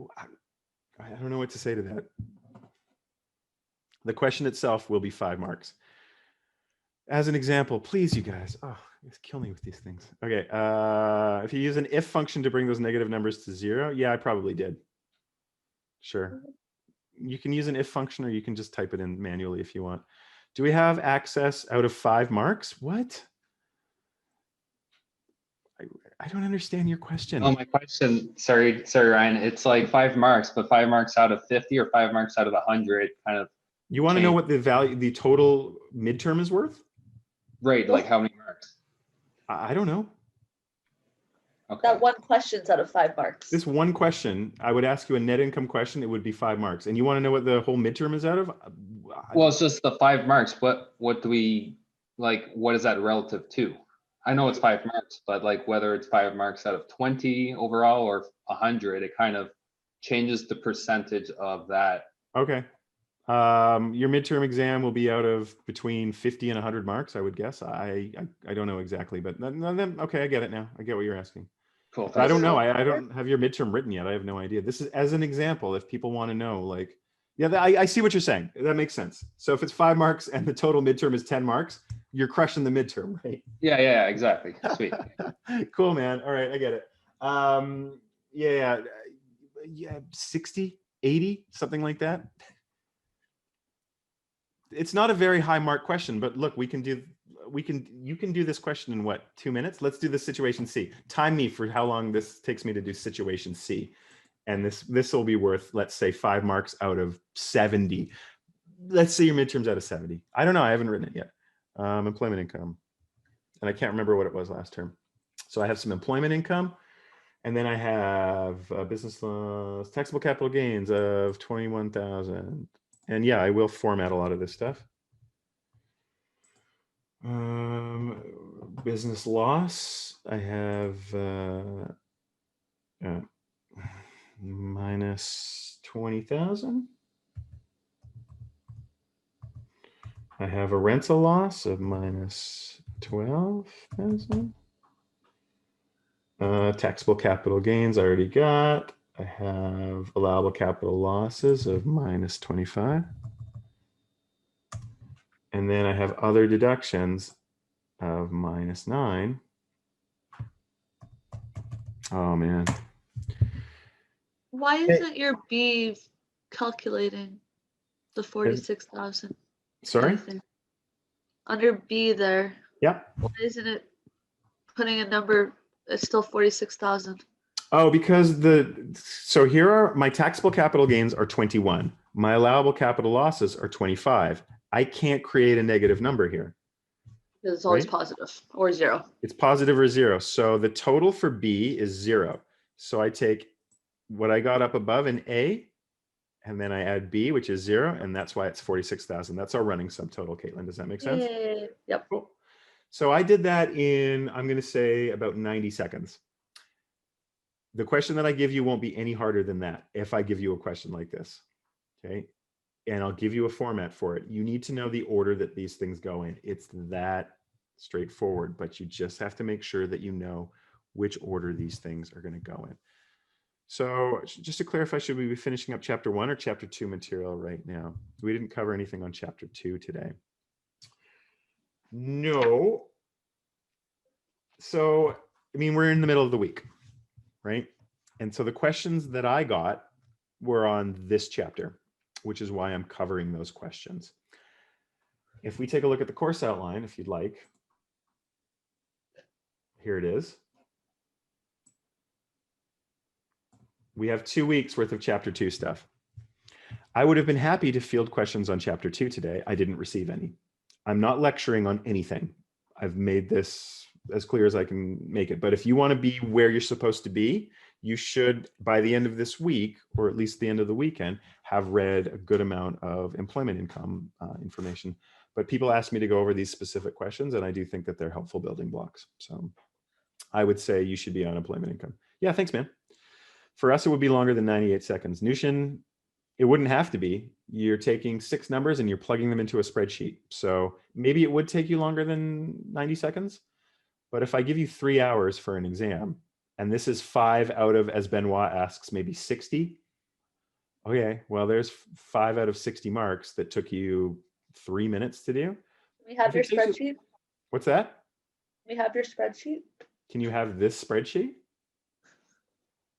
I don't know what to say to that. The question itself will be 5 marks. As an example, please, you guys. Oh, just kill me with these things. Okay. If you use an if function to bring those negative numbers to 0, yeah, I probably did. Sure. You can use an if function or you can just type it in manually if you want. Do we have access out of 5 marks? What? I don't understand your question. Oh, my question, sorry, Ryan. It's like 5 marks, but 5 marks out of 50 or 5 marks out of 100 kind of. You want to know what the total midterm is worth? Right, like how many marks? I don't know. Okay. That one question's out of 5 marks. This one question, I would ask you a net income question, it would be 5 marks. And you want to know what the whole midterm is out of? Well, it's just the 5 marks. What do we, like, what is that relative to? I know it's 5 marks, but like whether it's 5 marks out of 20 overall or 100, it kind of changes the percentage of that. Okay. Your midterm exam will be out of between 50 and 100 marks, I would guess. I don't know exactly, but then okay, I get it now. I get what you're asking. Cool. I don't know. I don't have your midterm written yet. I have no idea. This is as an example. If people want to know, like, yeah, I see what you're saying. That makes sense. So if it's 5 marks and the total midterm is 10 marks, you're crushing the midterm, right? Yeah, exactly. Sweet. Cool, man. All right, I get it. Yeah, 60, 80, something like that. It's not a very high mark question, but look, you can do this question in what, 2 minutes? Let's do the situation C. Time me for how long this takes me to do situation C. And this will be worth, let's say, 5 marks out of 70. Let's say your midterm's out of 70. I don't know, I haven't written it yet. Employment income. And I can't remember what it was last term. So I have some employment income, and then I have business loss, taxable capital gains of 21,000. And yeah, I will format a lot of this stuff. Business loss, I have minus 20,000. I have a rental loss of minus 12,000. Taxable capital gains I already got. I have allowable capital losses of minus 25. And then I have other deductions of minus 9. Oh man. Why isn't your B calculating the 46,000? Sorry? Under B there. Yeah. Why isn't it putting a number? It's still 46,000. Oh, because so here are my taxable capital gains are 21. My allowable capital losses are 25. I can't create a negative number here, Because it's always right? positive or zero. It's positive or zero. So the total for B is 0. So I take what I got up above in A, and then I add B, which is 0, and that's why it's 46,000. That's our running subtotal, Caitlin. Does that make sense? Yay. Yep. Cool. So I did that in, I'm going to say, about 90 seconds. The question that I give you won't be any harder than that if I give you a question like this, okay? And I'll give you a format for it. You need to know the order that these things go in. It's that straightforward, but you just have to make sure that you know which order these things are going to go in. So just to clarify, should we be finishing up chapter 1 or chapter 2 material right now? We didn't cover anything on chapter 2 today. No. So, I mean, we're in the middle of the week, right? And so the questions that I got were on this chapter, which is why I'm covering those questions. If we take a look at the course outline, if you'd like, here it is. We have 2 weeks worth of chapter 2 stuff. I would have been happy to field questions on chapter 2 today. I didn't receive any. I'm not lecturing on anything. I've made this as clear as I can make it. But if you want to be where you're supposed to be, you should, by the end of this week, or at least the end of the weekend, have read a good amount of employment income information. But people ask me to go over these specific questions, and I do think that they're helpful building blocks. So I would say you should be on employment income. Yeah, thanks, man. For us, it would be longer than 98 seconds. Nushin, it wouldn't have to be. You're taking 6 numbers and you're plugging them into a spreadsheet. So maybe it would take you longer than 90 seconds. But if I give you 3 hours for an exam, and this is 5 out of, as Benoit asks, maybe 60. Okay, well, there's 5 out of 60 marks that took you 3 minutes to do. We have your spreadsheet. What's that? We have your spreadsheet. Can you have this spreadsheet?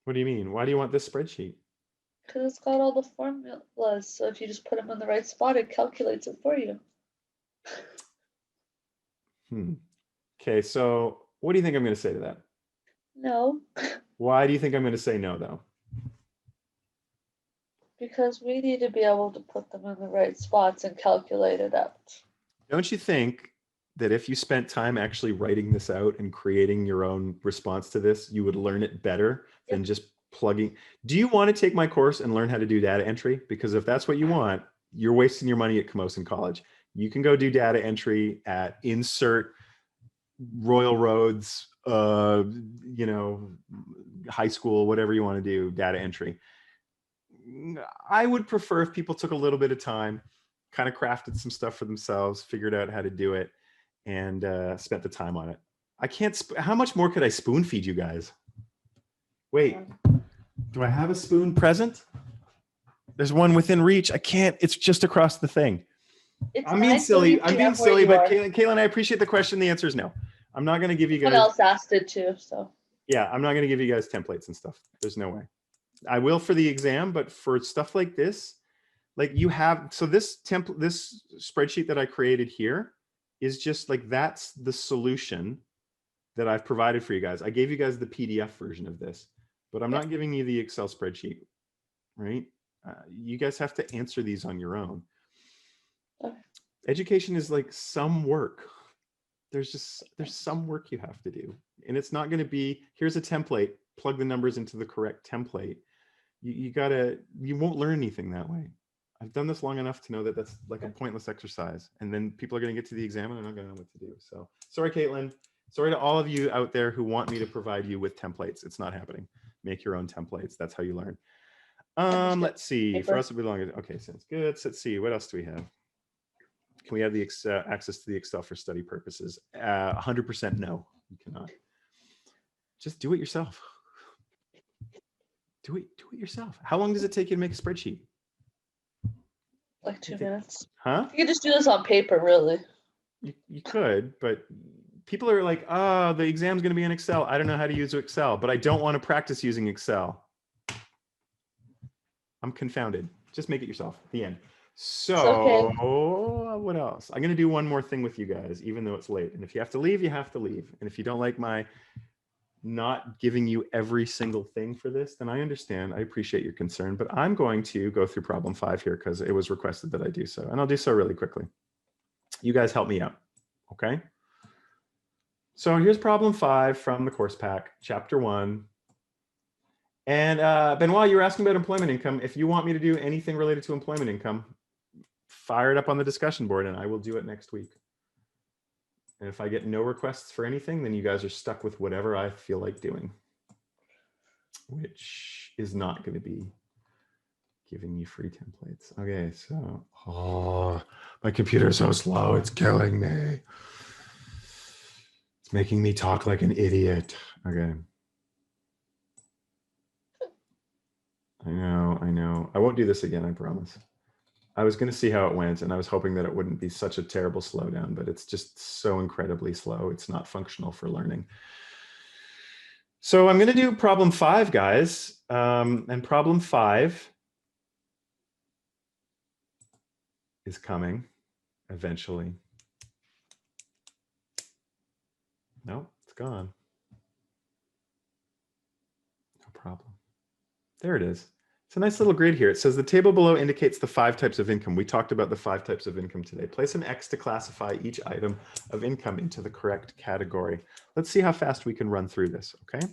What do you mean? Why do you want this spreadsheet? Because it's got all the formulas. So if you just put them in the right spot, it calculates it for you. Okay, so what do you think I'm going to say to that? No. Why do you think I'm going to say no, though? Because we need to be able to put them in the right spots and calculate it out. Don't you think that if you spent time actually writing this out and creating your own response to this, you would learn it better than just plugging? Do you want to take my course and learn how to do data entry? Because if that's what you want, you're wasting your money at Camosun College. You can go do data entry at insert Royal Roads, high school, whatever you want to do, data entry. I would prefer if people took a little bit of time, kind of crafted some stuff for themselves, figured out how to do it, and spent the time on it. I can't, how much more could I spoon feed you guys? Wait, do I have a spoon present? There's one within reach. I can't, it's just across the thing. I'm being silly, but Caitlin, I appreciate the question. The answer is no. I'm not going to give you guys. Someone else asked it too, so. Yeah, I'm not going to give you guys templates and stuff. There's no way. I will for the exam, but for stuff like this, like you have, so this template, this spreadsheet that I created here is just like, that's the solution that I've provided for you guys. I gave you guys the PDF version of this, but I'm not giving you the Excel spreadsheet, right? You guys have to answer these on your own. Okay. Education is like some work. There's some work you have to do, and it's not going to be, here's a template, plug the numbers into the correct template. You won't learn anything that way. I've done this long enough to know that that's like a pointless exercise, and then people are going to get to the exam and they're not going to know what to do. So sorry, Caitlin. Sorry to all of you out there who want me to provide you with templates. It's not happening. Make your own templates. That's how you learn. Let's see. For us, it would be longer. Okay, sounds good. So let's see. What else do we have? Can we have the access to the Excel for study purposes? 100% no, you cannot. Just do it yourself. Do it yourself. How long does it take you to make a spreadsheet? Like 2 minutes. Huh? You could just do this on paper, really. You could, but people are like, oh, the exam's going to be in Excel. I don't know how to use Excel, but I don't want to practice using Excel. I'm confounded. Just make it yourself. The end. So what else? I'm going to do one more thing with you guys, even though it's late. And if you have to leave, you have to leave. And if you don't like my not giving you every single thing for this, then I understand. I appreciate your concern, but I'm going to go through problem 5 here because it was requested that I do so, and I'll do so really quickly. You guys help me out, okay? So here's problem 5 from the course pack, chapter 1. And Benoit, you were asking about employment income. If you want me to do anything related to employment income, fire it up on the discussion board and I will do it next week. And if I get no requests for anything, then you guys are stuck with whatever I feel like doing, which is not going to be giving you free templates. Okay, so, oh, my computer is so slow. It's killing me. It's making me talk like an idiot. Okay. I know. I won't do this again, I promise. I was going to see how it went, and I was hoping that it wouldn't be such a terrible slowdown, but it's just so incredibly slow. It's not functional for learning. So I'm going to do problem 5, guys. And problem 5 is coming eventually. No, it's gone. No problem. There it is. It's a nice little grid here. It says the table below indicates the 5 types of income. We talked about the 5 types of income today. Place an X to classify each item of income into the correct category. Let's see how fast we can run through this, okay?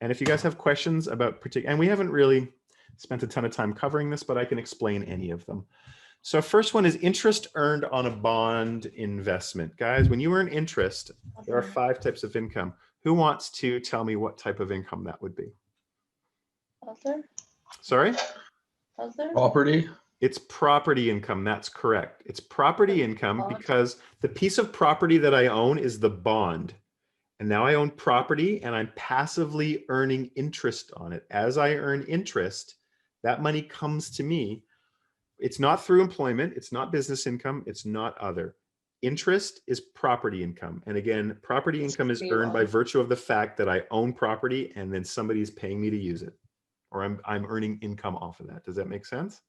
And if you guys have questions about particular, and we haven't really spent a ton of time covering this, but I can explain any of them. So first one is interest earned on a bond investment. Guys, when you earn interest, there are 5 types of income. Who wants to tell me what type of income that would be? Other? Sorry? Other? Property. It's property income. That's correct. It's property income because the piece of property that I own is the bond. And now I own property and I'm passively earning interest on it. As I earn interest, that money comes to me. It's not through employment. It's not business income. It's not other. Interest is property income. And again, property income is earned by virtue of the fact that I own property and then somebody's paying me to use it. Or I'm earning income off of that. Does that make sense?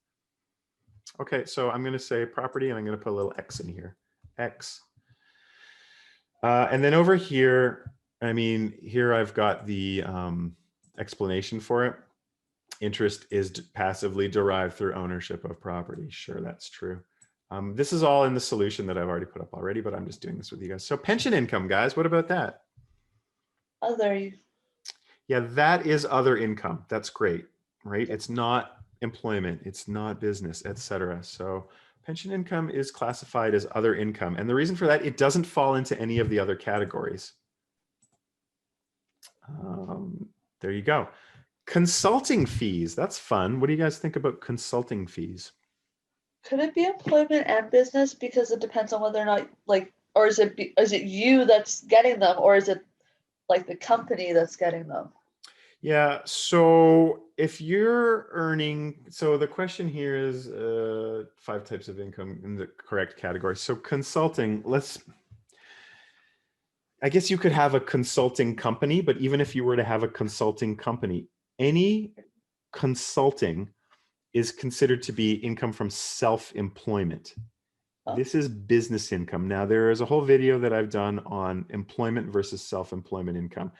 Okay, so I'm going to say property and I'm going to put a little X in here. X. And then over here, I mean, here I've got the explanation for it. Interest is passively derived through ownership of property. Sure, that's true. This is all in the solution that I've already put up already, but I'm just doing this with you guys. So pension income, guys, what about that? Other. Yeah, that is other income. That's great, right? It's not employment, it's not business, etc. So pension income is classified as other income. And the reason for that, it doesn't fall into any of the other categories. There you go. Consulting fees, that's fun. What do you guys think about consulting fees? Could it be employment and business? Because it depends on whether or not, like, or is it you that's getting them, or is it like the company that's getting them? Yeah, so if you're earning, so the question here is 5 types of income in the correct category. So consulting, I guess you could have a consulting company, but even if you were to have a consulting company, any consulting is considered to be income from self-employment. Oh. This is business income. Now, there is a whole video that I've done on employment versus self-employment income.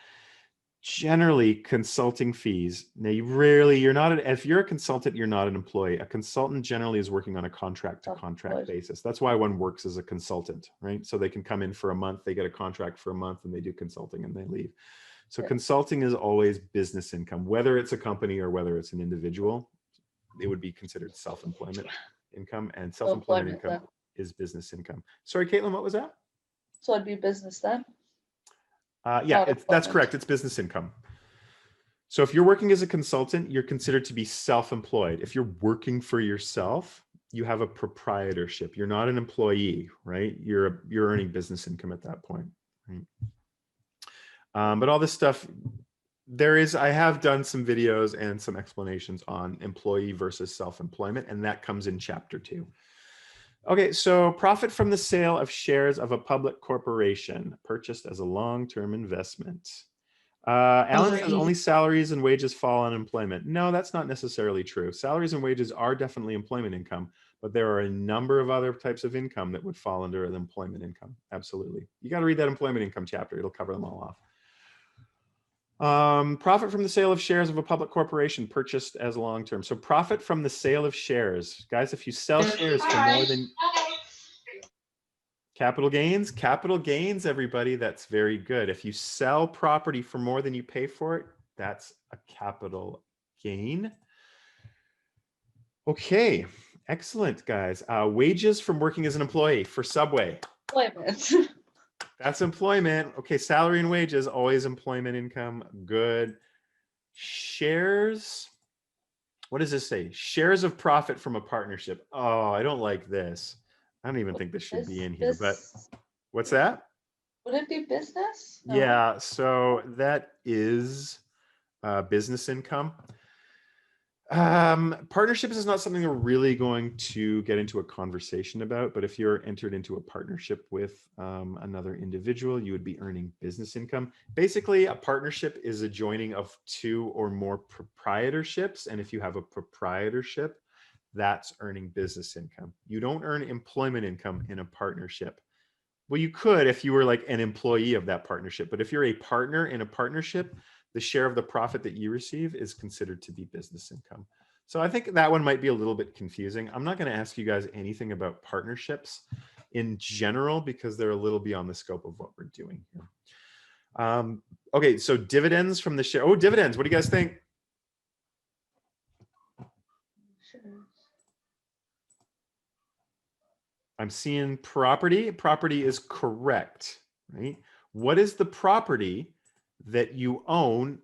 Generally, consulting fees, now if you're a consultant, you're not an employee. A consultant generally is working on a contract to contract basis. That's why one works as a consultant, right? So they can come in for a month, they get a contract for a month and they do consulting and they leave. So consulting is always business income, whether it's a company or whether it's an individual, it would be considered self-employment income, and self-employment income is business income. Sorry, Caitlin, what was that? So it'd be business then? Yeah, that's correct. It's business income. So if you're working as a consultant, you're considered to be self-employed. If you're working for yourself, you have a proprietorship. You're not an employee, right? You're earning business income at that point. Right? But all this stuff, I have done some videos and some explanations on employee versus self-employment, and that comes in chapter 2. Okay, so profit from the sale of shares of a public corporation purchased as a long-term investment. Alan says only salaries and wages fall on employment. No, that's not necessarily true. Salaries and wages are definitely employment income, but there are a number of other types of income that would fall under the employment income. Absolutely. You got to read that employment income chapter. It'll cover them all off. Profit from the sale of shares of a public corporation purchased as long-term. So profit from the sale of shares. Guys, if you sell shares for more than capital gains, everybody, that's very good. If you sell property for more than you pay for it, that's a capital gain. Okay, excellent, guys. Wages from working as an employee for Subway. Employment. That's employment. Okay, salary and wages, always employment income. Good. Shares. What does this say? Shares of profit from a partnership. Oh, I don't like this. I don't even think this should be in here, but what's that? Would it be business? No. Yeah, so that is business income. Partnerships is not something we're really going to get into a conversation about, but if you're entered into a partnership with another individual, you would be earning business income. Basically, a partnership is a joining of two or more proprietorships. And if you have a proprietorship, that's earning business income. You don't earn employment income in a partnership. Well, you could if you were like an employee of that partnership, but if you're a partner in a partnership, the share of the profit that you receive is considered to be business income. So I think that one might be a little bit confusing. I'm not going to ask you guys anything about partnerships in general because they're a little beyond the scope of what we're doing here. Okay, so dividends from the share. Oh, dividends. What do you guys think? Sure. I'm seeing property. Property is correct, right? What is the property that you own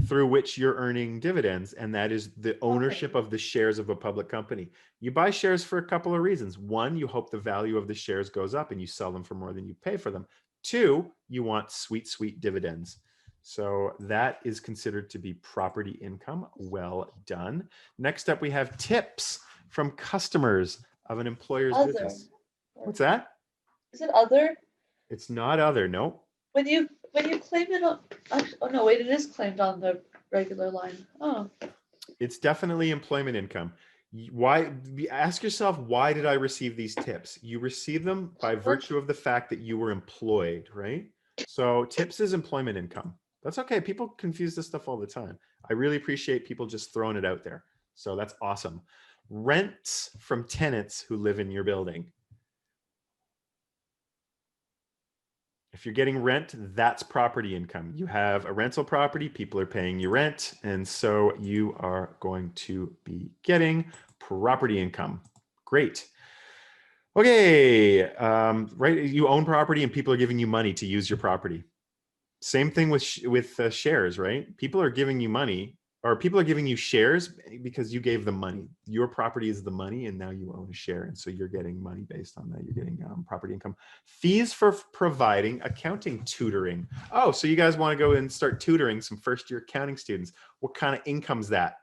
through which you're earning dividends? And that is the ownership of the shares of a public company. You buy shares for a couple of reasons. One, you hope the value of the shares goes up and you sell them for more than you pay for them. Two, you want sweet, sweet dividends. So that is considered to be property income. Well done. Next up, we have tips from customers of an employer's business. What's that? Is it other? It's not other, no. When you claim it on, oh no, wait, it is claimed on the regular line. Oh. It's definitely employment income. Why? Ask yourself, why did I receive these tips? You receive them by virtue of the fact that you were employed, right? So tips is employment income. That's okay. People confuse this stuff all the time. I really appreciate people just throwing it out there. So that's awesome. Rents from tenants who live in your building. If you're getting rent, that's property income. You have a rental property, people are paying you rent, and so you are going to be getting property income. Great. Okay, right, you own property and people are giving you money to use your property. Same thing with shares, right? People are giving you money, or people are giving you shares because you gave them money. Your property is the money and now you own a share. And so you're getting money based on that. You're getting property income. Fees for providing accounting tutoring. Oh, so you guys want to go and start tutoring some first-year accounting students. What kind of income's that,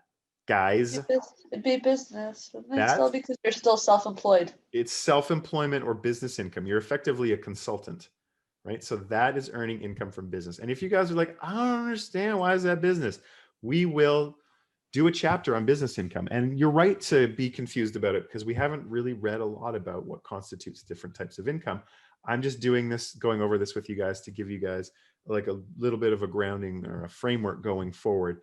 guys? It'd be business, wouldn't it? Still, because you're still self-employed. It's self-employment or business income. You're effectively a consultant, right? So that is earning income from business. And if you guys are like, I don't understand, why is that business? We will do a chapter on business income. And you're right to be confused about it because we haven't really read a lot about what constitutes different types of income. I'm just doing this, going over this with you guys to give you guys like a little bit of a grounding or a framework going forward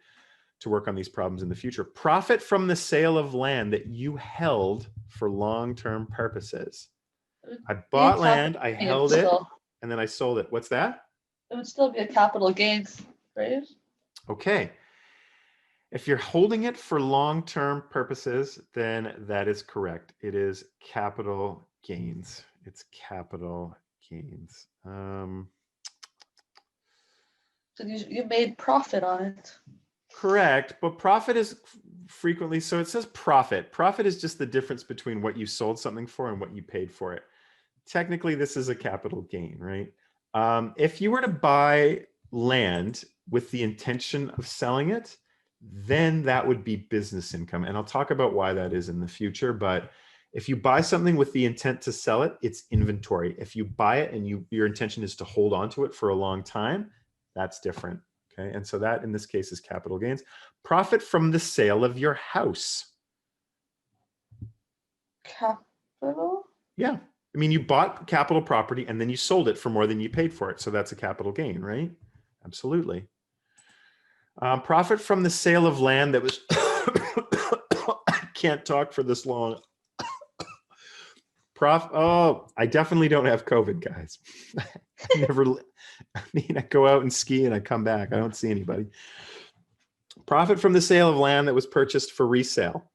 to work on these problems in the future. Profit from the sale of land that you held for long-term purposes. I bought land, I held it, and then I sold it. What's that? It would still be a capital gains, right? Okay. If you're holding it for long-term purposes, then that is correct. It is capital gains. It's capital gains. So you made profit on it. Correct, but profit is frequently, so it says profit. Profit is just the difference between what you sold something for and what you paid for it. Technically, this is a capital gain, right? If you were to buy land with the intention of selling it, then that would be business income. And I'll talk about why that is in the future. But if you buy something with the intent to sell it, it's inventory. If you buy it and your intention is to hold on to it for a long time, that's different. Okay. And so that in this case is capital gains. Profit from the sale of your house. Capital? Yeah. I mean, you bought capital property and then you sold it for more than you paid for it. So that's a capital gain, right? Absolutely. Profit from the sale of land that was, I can't talk for this long. Oh, I definitely don't have COVID, guys. I go out and ski and I come back. I don't see anybody. Profit from the sale of land that was purchased for resale.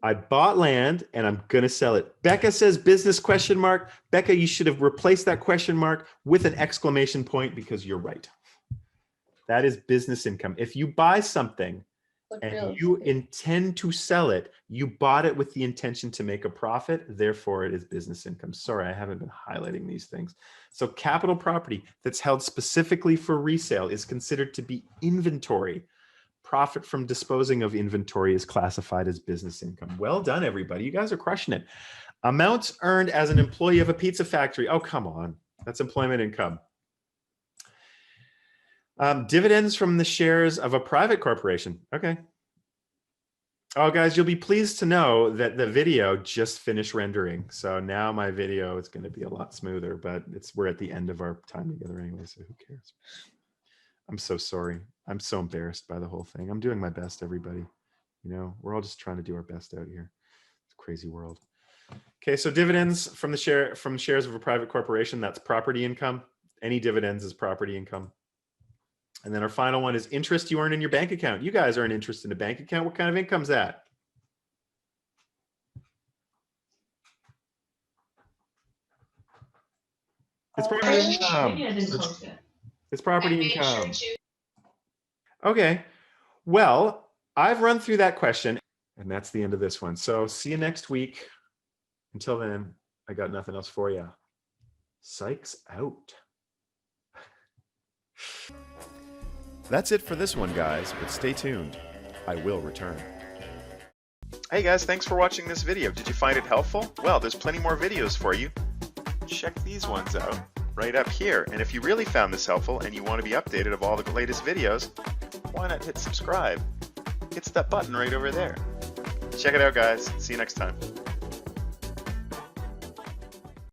I bought land and I'm going to sell it. Becca says business question mark. Becca, you should have replaced that question mark with an exclamation point because you're right. That is business income. If you buy something and you intend to sell it, you bought it with the intention to make a profit. Therefore, it is business income. Sorry, I haven't been highlighting these things. So capital property that's held specifically for resale is considered to be inventory. Profit from disposing of inventory is classified as business income. Well done, everybody. You guys are crushing it. Amounts earned as an employee of a pizza factory. Oh, come on. That's employment income. Dividends from the shares of a private corporation. Okay. Oh, guys, you'll be pleased to know that the video just finished rendering. So now my video is going to be a lot smoother, but we're at the end of our time together anyway, so who cares? I'm so sorry. I'm so embarrassed by the whole thing. I'm doing my best, everybody. You know, we're all just trying to do our best out here. It's a crazy world. Okay, so dividends from shares of a private corporation, that's property income. Any dividends is property income. And then our final one is interest you earn in your bank account. You guys earn interest in a bank account. What kind of income is that? It's property income. It's property income. Okay. Well, I've run through that question, and that's the end of this one. So see you next week. Until then, I got nothing else for you. Sykes out. That's it for this one, guys, but stay tuned. I will return. Hey guys, thanks for watching this video. Did you find it helpful? Well, there's plenty more videos for you. Check these ones out right up here. And if you really found this helpful and you want to be updated of all the latest videos, why not hit subscribe? It's that button right over there. Check it out, guys. See you next time.